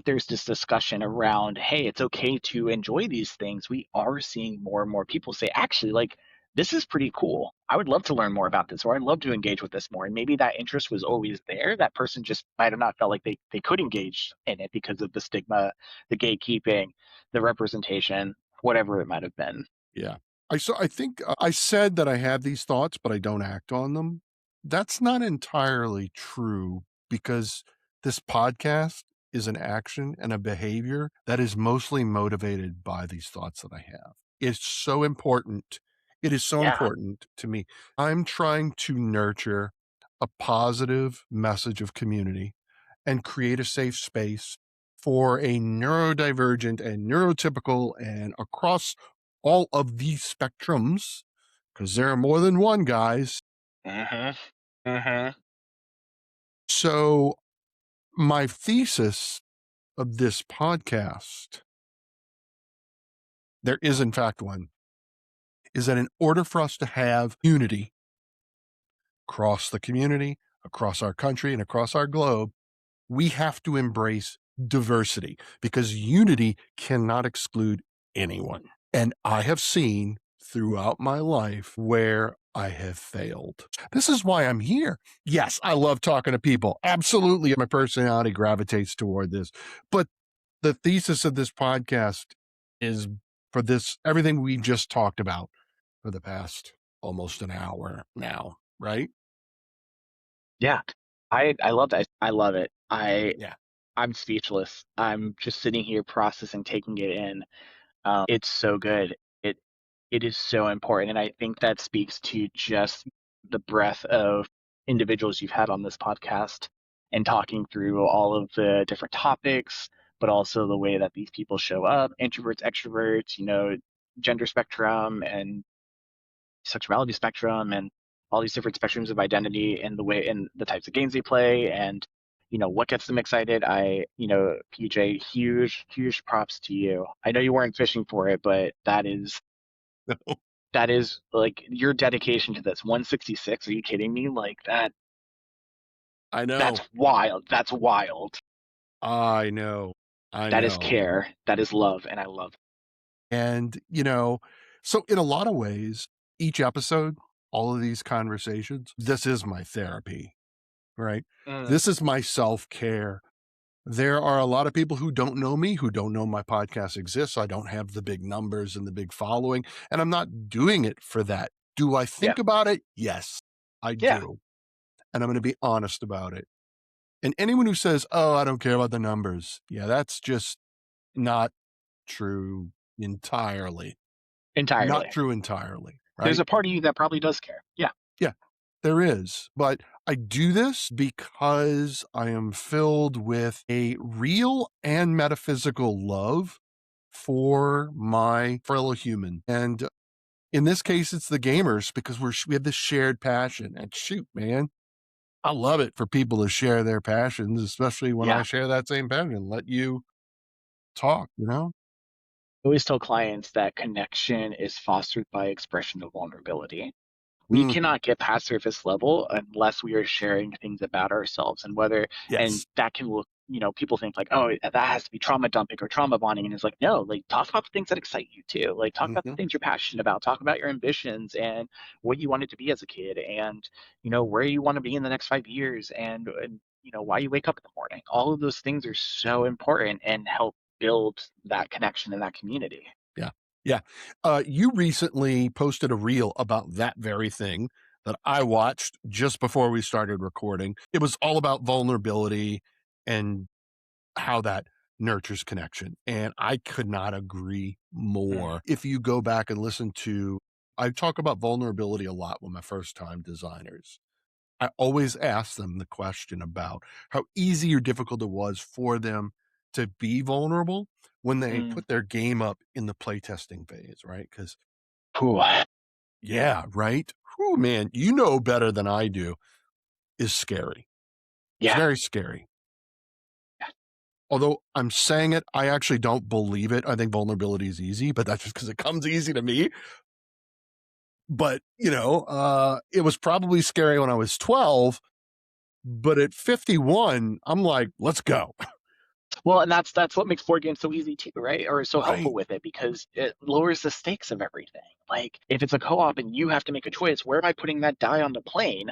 S2: there's this discussion around, hey, it's okay to enjoy these things, we are seeing more and more people say, actually, like, this is pretty cool. I would love to learn more about this, or I'd love to engage with this more. And maybe that interest was always there. That person just might have not felt like they could engage in it because of the stigma, the gatekeeping, the representation, whatever it might have been.
S1: Yeah. I think I said that I have these thoughts, but I don't act on them. That's not entirely true because this podcast is an action and a behavior that is mostly motivated by these thoughts that I have. It's so important. It is so
S2: Yeah.
S1: important to me. I'm trying to nurture a positive message of community and create a safe space for a neurodivergent and neurotypical and across all of these spectrums, because there are more than one, guys.
S2: Uh-huh. Uh-huh.
S1: So, my thesis of this podcast, there is in fact one, is that in order for us to have unity across the community, across our country, and across our globe, we have to embrace diversity because unity cannot exclude anyone. And I have seen throughout my life where I have failed. This is why I'm here. Yes, I love talking to people. Absolutely. My personality gravitates toward this. But the thesis of this podcast is for this everything we just talked about for the past almost an hour now, right?
S2: Yeah. I love that. I love it.
S1: Yeah.
S2: I'm speechless. I'm just sitting here processing, taking it in. It's so good. It it is so important, and I think that speaks to just the breadth of individuals you've had on this podcast and talking through all of the different topics, but also the way that these people show up, introverts, extroverts, gender spectrum and sexuality spectrum and all these different spectrums of identity and the way and the types of games they play and what gets them excited. PJ, huge props to you. I know you weren't fishing for it, but that is like your dedication to this 166. Are you kidding me? Like that
S1: I
S2: that's
S1: know.
S2: wild. That's wild.
S1: I know. I
S2: That is
S1: know.
S2: care. That is love, and I love it.
S1: And, so in a lot of ways, each episode, all of these conversations, this is my therapy, right?
S2: Mm,
S1: This is my self care. There are a lot of people who don't know me, who don't know my podcast exists. I don't have the big numbers and the big following, and I'm not doing it for that. Do I
S2: yeah.
S1: think about it? Yes, I
S2: Yeah.
S1: do. And I'm going to be honest about it. And anyone who says, oh, I don't care about the numbers, yeah, that's just not true entirely. Not
S2: Entirely.
S1: true entirely,
S2: There's
S1: right?
S2: a part of you that probably does care. Yeah.
S1: Yeah, there is. But I do this because I am filled with a real and metaphysical love for my fellow human. And in this case, it's the gamers because we have this shared passion. And shoot, man, I love it for people to share their passions, especially when I
S2: Yeah.
S1: share that same passion. Let you talk, you know?
S2: I always tell clients that connection is fostered by expression of vulnerability. We
S1: Mhm.
S2: cannot get past surface level unless we are sharing things about ourselves and whether and
S1: Yes.
S2: that can look people think like, oh, that has to be trauma dumping or trauma bonding, and it's like, no, like talk about the things that excite you too, like talk about the
S1: Hmm.
S2: things you're passionate about, talk about your ambitions and what you wanted to be as a kid, and where you want to be in the next 5 years, and why you wake up in the morning. All of those things are so important and help build that connection in that community.
S1: Yeah. Yeah. You recently posted a reel about that very thing that I watched just before we started recording. It was all about vulnerability and how that nurtures connection. And I could not agree
S2: Mm.
S1: more. If you go back and listen to, I talk about vulnerability a lot with my first time designers. I always ask them the question about how easy or difficult it was for them to be vulnerable when they
S2: Mm.
S1: put their game up in the playtesting phase, right? Because,
S2: Whew.
S1: yeah, right. Whew, man, you know better than I do is scary. It's
S2: Yeah.
S1: very scary. Although I'm saying it, I actually don't believe it. I think vulnerability is easy, but that's just because it comes easy to me. But, it was probably scary when I was 12, but at 51, I'm like, let's go.
S2: Well, and that's what makes board games so easy too, right? Or so helpful
S1: Right.
S2: with it because it lowers the stakes of everything. Like if it's a co-op and you have to make a choice, where am I putting that die on the plane?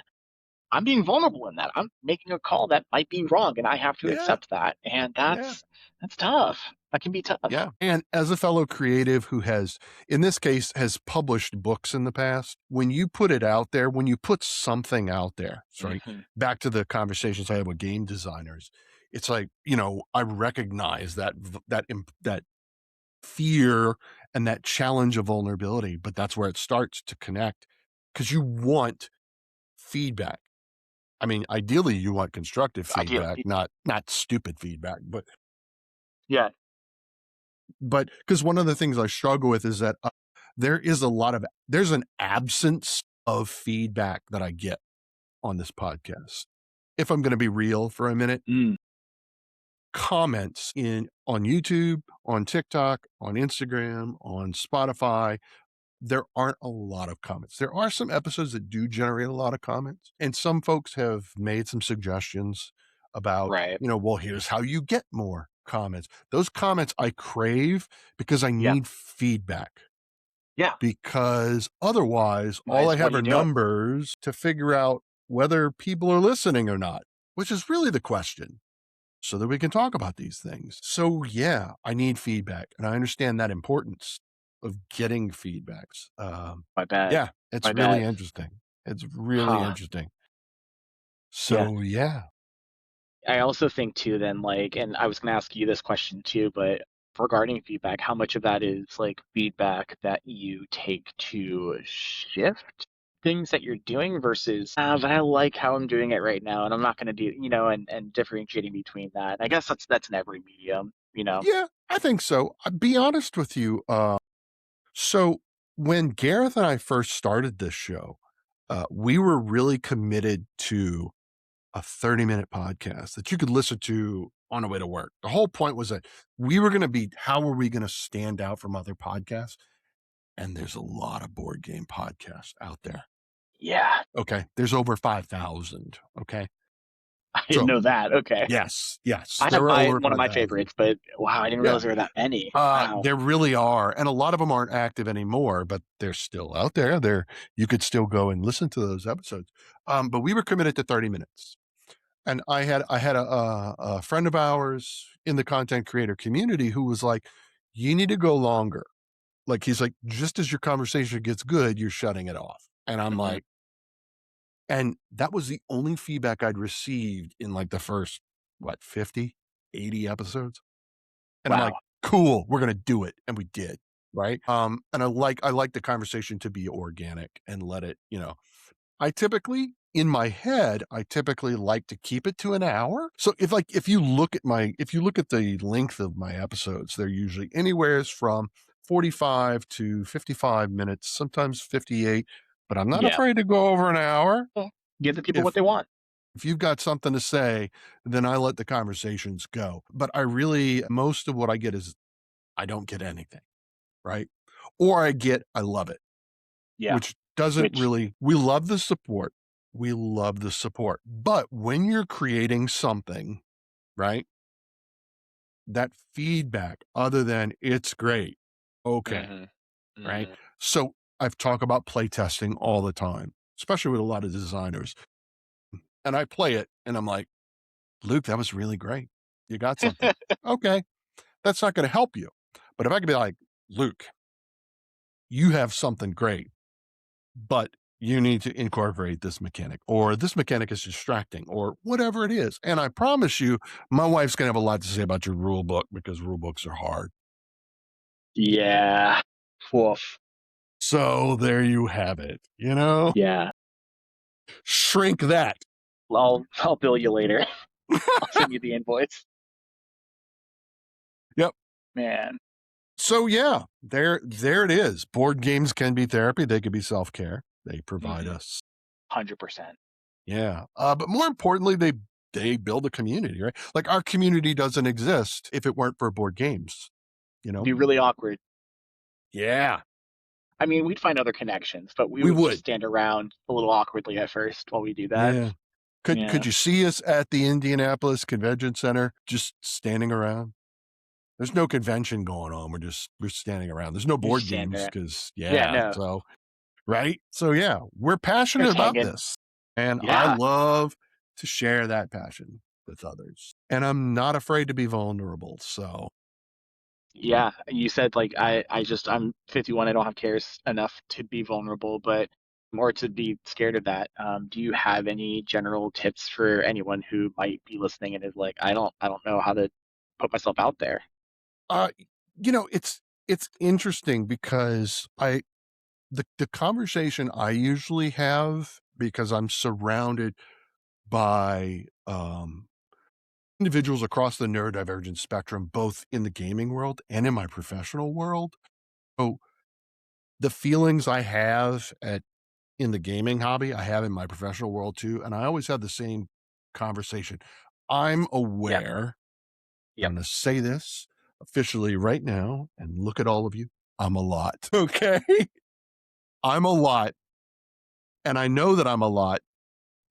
S2: I'm being vulnerable in that. I'm making a call that might be wrong, and I have to
S1: Yeah.
S2: accept that. And
S1: Yeah.
S2: that's tough. That can be tough.
S1: Yeah. And as a fellow creative who has, in this case, has published books in the past, when you put it out there, when you put something out there, sorry,
S2: Hmm.
S1: back to the conversations I had with game designers, it's like, I recognize that fear and that challenge of vulnerability, but that's where it starts to connect because you want feedback. I mean, ideally you want constructive feedback,
S2: Ideally,
S1: not stupid feedback,
S2: yeah.
S1: but because one of the things I struggle with is that there's an absence of feedback that I get on this podcast. If I'm going to be real for a minute,
S2: Mm,
S1: comments in on YouTube, on TikTok, on Instagram, on Spotify, there aren't a lot of comments. There are some episodes that do generate a lot of comments, and some folks have made some suggestions about,
S2: right.
S1: well, here's how you get more comments. Those comments I crave because I
S2: Yeah.
S1: need feedback.
S2: Yeah.
S1: because otherwise all I
S2: What
S1: have
S2: are
S1: are
S2: you doing?
S1: numbers to figure out whether people are listening or not, which is really the question, so that we can talk about these things. So yeah, I need feedback, and I understand that importance of getting feedbacks.
S2: I bet.
S1: Yeah,
S2: I
S1: it's really
S2: bet.
S1: interesting. It's really
S2: Huh.
S1: interesting.
S2: Yeah.
S1: So yeah.
S2: I also think too then like, and I was gonna ask you this question too, but regarding feedback, how much of that is like feedback that you take to shift things that you're doing versus but I like how I'm doing it right now and I'm not gonna do, and differentiating between that. I guess that's in every medium.
S1: Yeah, I think so. I'll be honest with you. So when Gareth and I first started this show, we were really committed to a 30-minute podcast that you could listen to on the way to work. The whole point was that we were going to be, how are we going to stand out from other podcasts? And there's a lot of board game podcasts out there.
S2: Yeah.
S1: Okay. There's over 5,000. Okay.
S2: I didn't
S1: So,
S2: know that. Okay.
S1: yes,
S2: I
S1: there
S2: have
S1: are
S2: my
S1: over
S2: one of my
S1: 5,000.
S2: favorites, but wow, I didn't
S1: Yeah.
S2: realize there were that many. Wow.
S1: There really are, and a lot of them aren't active anymore, but they're still out there. You could still go and listen to those episodes. But we were committed to 30 minutes, and I had a friend of ours in the content creator community who was like, "You need to go longer." Like he's like, "Just as your conversation gets good, you're shutting it off," and I'm
S2: Hmm.
S1: like, and that was the only feedback I'd received in like the first what 50, 80 episodes. And I'm like,
S2: Wow.
S1: "Cool, we're gonna do it," and we did, right? And I like the conversation to be organic and let it, I typically in my head, I typically like to keep it to an hour. So if you look at the length of my episodes, they're usually anywheres from 45 to 55 minutes, sometimes 58, but I'm not
S2: Yeah.
S1: afraid to go over an hour.
S2: Well, give the people what
S1: If
S2: they want.
S1: if you've got something to say, then I let the conversations go. But most of what I get is I don't get anything, right? Or I love it,
S2: Yeah.
S1: which doesn't
S2: Which
S1: really, we love the support. We love the support. But when you're creating something, right, that feedback other than it's great, okay,
S2: hmm
S1: right?
S2: hmm
S1: So I've talked about playtesting all the time, especially with a lot of designers. And I play it and I'm like, Luke, that was really great. You got something. Okay. That's not going to help you. But if I could be like, Luke, you have something great, but you need to incorporate this mechanic, or this mechanic is distracting, or whatever it is. And I promise you, my wife's going to have a lot to say about your rule book because rule books are hard.
S2: Yeah. Woof.
S1: So there you have it.
S2: Yeah.
S1: Shrink that.
S2: I'll bill you later. I'll send you the invoice.
S1: Yep.
S2: Man.
S1: So yeah, there it is. Board games can be therapy. They can be self-care. They provide
S2: Hmm.
S1: us.
S2: 100%.
S1: Yeah. But more importantly, they build a community, right? Like our community doesn't exist if it weren't for board games, you
S2: It'd
S1: know?
S2: be really awkward.
S1: Yeah.
S2: I mean, we'd find other connections, but we
S1: We
S2: would just
S1: would.
S2: stand around a little awkwardly at first while we do that.
S1: Yeah. Could
S2: Yeah.
S1: you see us at the Indianapolis Convention Center just standing around? There's no convention going on. We're standing around. There's no
S2: You just
S1: board
S2: stand
S1: games
S2: there.
S1: because
S2: Yeah,
S1: yeah.
S2: no.
S1: So right. So yeah, we're passionate
S2: Just
S1: about
S2: hanging.
S1: this, and I
S2: Yeah.
S1: love to share that passion with others. And I'm not afraid to be vulnerable. So
S2: Yeah. You said like I'm 51, I don't have cares enough to be vulnerable, but more to be scared of that. Do you have any general tips for anyone who might be listening and is like, I don't know how to put myself out there?
S1: uh it's interesting because the conversation I usually have, because I'm surrounded by individuals across the neurodivergent spectrum, both in the gaming world and in my professional world. So the feelings I have in the gaming hobby, I have in my professional world too. And I always have the same conversation. I'm
S2: Yep.
S1: aware, I'm
S2: Yep.
S1: going to say this officially right now and look at all of you. I'm a lot. Okay. I'm a lot. And I know that I'm a lot.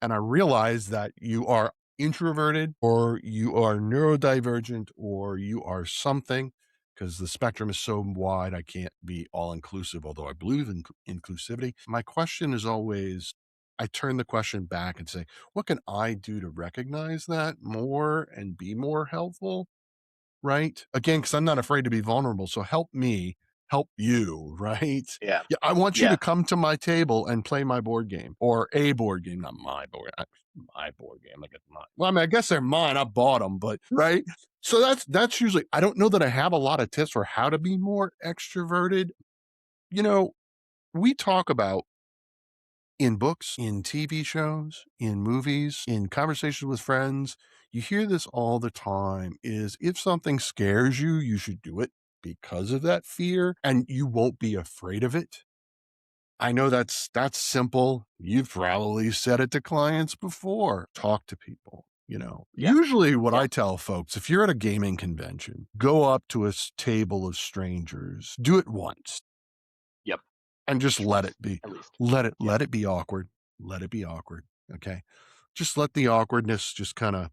S1: And I realize that you are introverted or you are neurodivergent or you are something. because the spectrum is so wide, I can't be all inclusive, although I believe in inclusivity. My question is always, I turn the question back and say, what can I do to recognize that more and be more helpful? Right? Again, because I'm not afraid to be vulnerable. So help me help you, right?
S2: Yeah.
S1: Yeah, I want you to
S2: Yeah.
S1: come to my table and play my board game or a board game, not my board. My board game. I guess mine. Well, I mean, I guess they're mine. I bought them, but right. So that's usually. I don't know that I have a lot of tips for how to be more extroverted. You know, we talk about in books, in TV shows, in movies, in conversations with friends. You hear this all the time is if something scares you, you should do it because of that fear and you won't be afraid of it. I know that's simple. You've probably said it to clients before. Talk to people.
S2: Yeah.
S1: Usually what
S2: Yeah.
S1: I tell folks, if you're at a gaming convention, go up to a table of strangers, do it once
S2: Yep.
S1: and just
S2: Just
S1: let
S2: once,
S1: it be.
S2: at least.
S1: Let it
S2: Yeah.
S1: let it be awkward. Let it be awkward. Okay. Just let the awkwardness just kind of,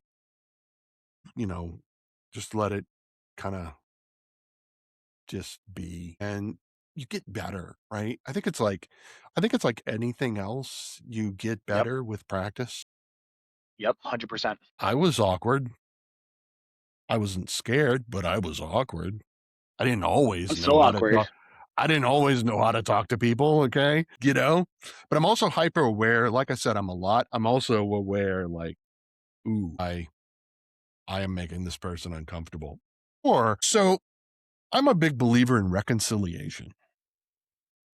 S1: you know, just let it kind of just be and you get better, right? I think it's like anything else, you get
S2: Yep.
S1: better with practice.
S2: Yep. 100%.
S1: I was awkward. I wasn't scared, but I was awkward. I didn't
S2: I'm
S1: always
S2: so
S1: know how to
S2: awkward.
S1: talk. I didn't always know how to talk to people, okay? But I'm also hyper aware. Like I said, I'm also aware like, ooh, I am making this person uncomfortable. Or so I'm a big believer in reconciliation,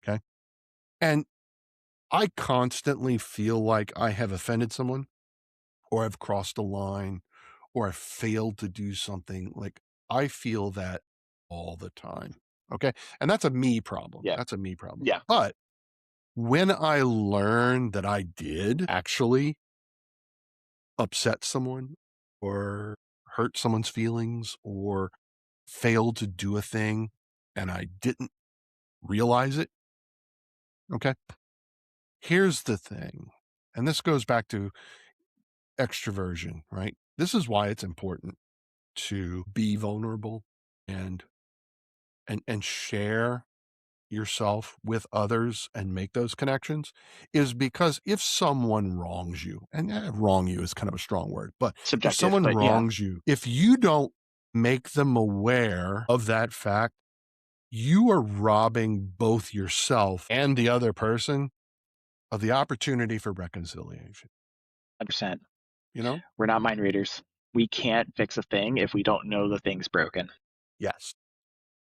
S1: okay? And I constantly feel like I have offended someone or I've crossed a line or I failed to do something. Like I feel that all the time. Okay. And that's a me problem.
S2: Yeah.
S1: That's a me problem.
S2: Yeah.
S1: But when I learned that I did actually upset someone or hurt someone's feelings or failed to do a thing and I didn't realize it, okay, here's the thing. And this goes back to extroversion, right? This is why it's important to be vulnerable and and share yourself with others and make those connections is because if someone wrongs you, and wrong you is kind of a strong word, but if
S2: Subjective,
S1: someone
S2: but yeah,
S1: wrongs you, if you don't make them aware of that fact, you are robbing both yourself and the other person of the opportunity for reconciliation,
S2: 100%.
S1: you know?
S2: We're not mind readers. We can't fix a thing if we don't know the thing's broken.
S1: Yes.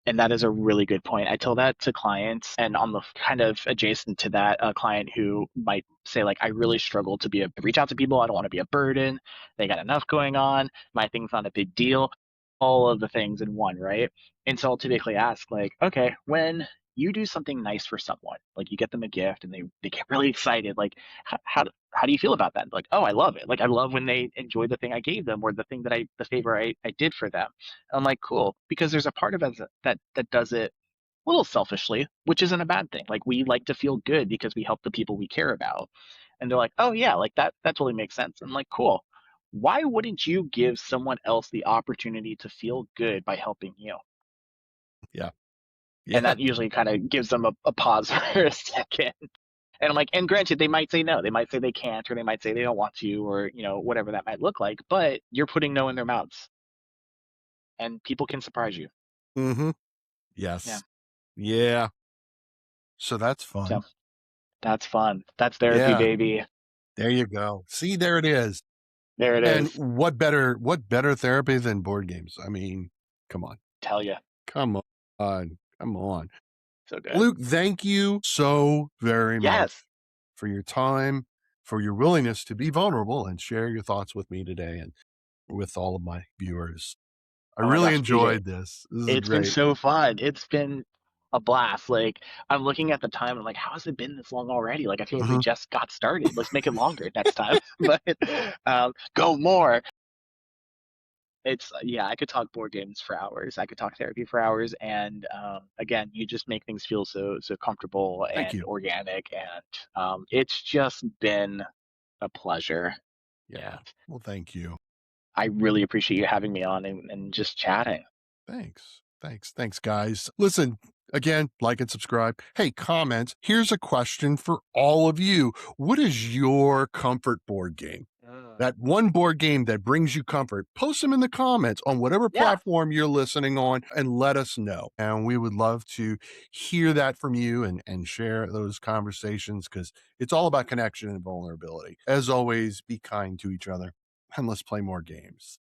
S2: And that is a really good point. I tell that to clients, and on the kind of adjacent to that, a client who might say like, I really struggle to reach out to people. I don't want to be a burden. They got enough going on. My thing's not a big deal. All of the things in one, right? And so I'll typically ask like, okay, when you do something nice for someone, like you get them a gift and they get really excited, like how do you feel about that? Like, oh, I love it. Like I love when they enjoy the thing I gave them or the favor I did for them. I'm like, cool, because there's a part of us that does it a little selfishly, which isn't a bad thing. Like we like to feel good because we help the people we care about. And they're like, oh yeah, like that totally makes sense. I'm like, cool. Why wouldn't you give someone else the opportunity to feel good by helping you?
S1: Yeah.
S2: And
S1: Yeah.
S2: that usually kind of gives them a pause for a second. And I'm like, and granted, they might say no, they might say they can't, or they might say they don't want to, or whatever that might look like. But you're putting no in their mouths, and people can surprise you.
S1: Mm-hmm.
S2: Yeah.
S1: Yes. Yeah. So that's
S2: So
S1: fun.
S2: that's fun. That's therapy,
S1: Yeah.
S2: baby.
S1: There you go. See, there it is.
S2: There it
S1: And
S2: is.
S1: what better therapy than board games? I mean, come on.
S2: Tell you.
S1: Come on. Come on.
S2: So good.
S1: Luke, thank you so very
S2: Yes.
S1: much for your time, for your willingness to be vulnerable and share your thoughts with me today and with all of my viewers. I
S2: Oh my
S1: really
S2: gosh, BJ.
S1: enjoyed this. This is
S2: It's been
S1: great.
S2: so fun. It's been a blast. Like I'm looking at the time and I'm like, how has it been this long already? Like I feel like we
S1: Mhm.
S2: just got started. Let's make it longer next time. But go more. It's yeah, I could talk board games for hours. I could talk therapy for hours. And again, you just make things feel so comfortable
S1: Thank
S2: and
S1: you.
S2: organic. And it's just been a pleasure.
S1: Yeah.
S2: And
S1: Well, thank you.
S2: I really appreciate you having me on and just chatting.
S1: Thanks. Thanks, guys. Listen, again, like and subscribe. Hey, comment. Here's a question for all of you. What is your comfort board game? That one board game that brings you comfort. Post them in the comments on whatever
S2: Yeah.
S1: platform you're listening on and let us know. And we would love to hear that from you and share those conversations because it's all about connection and vulnerability. As always, be kind to each other and let's play more games.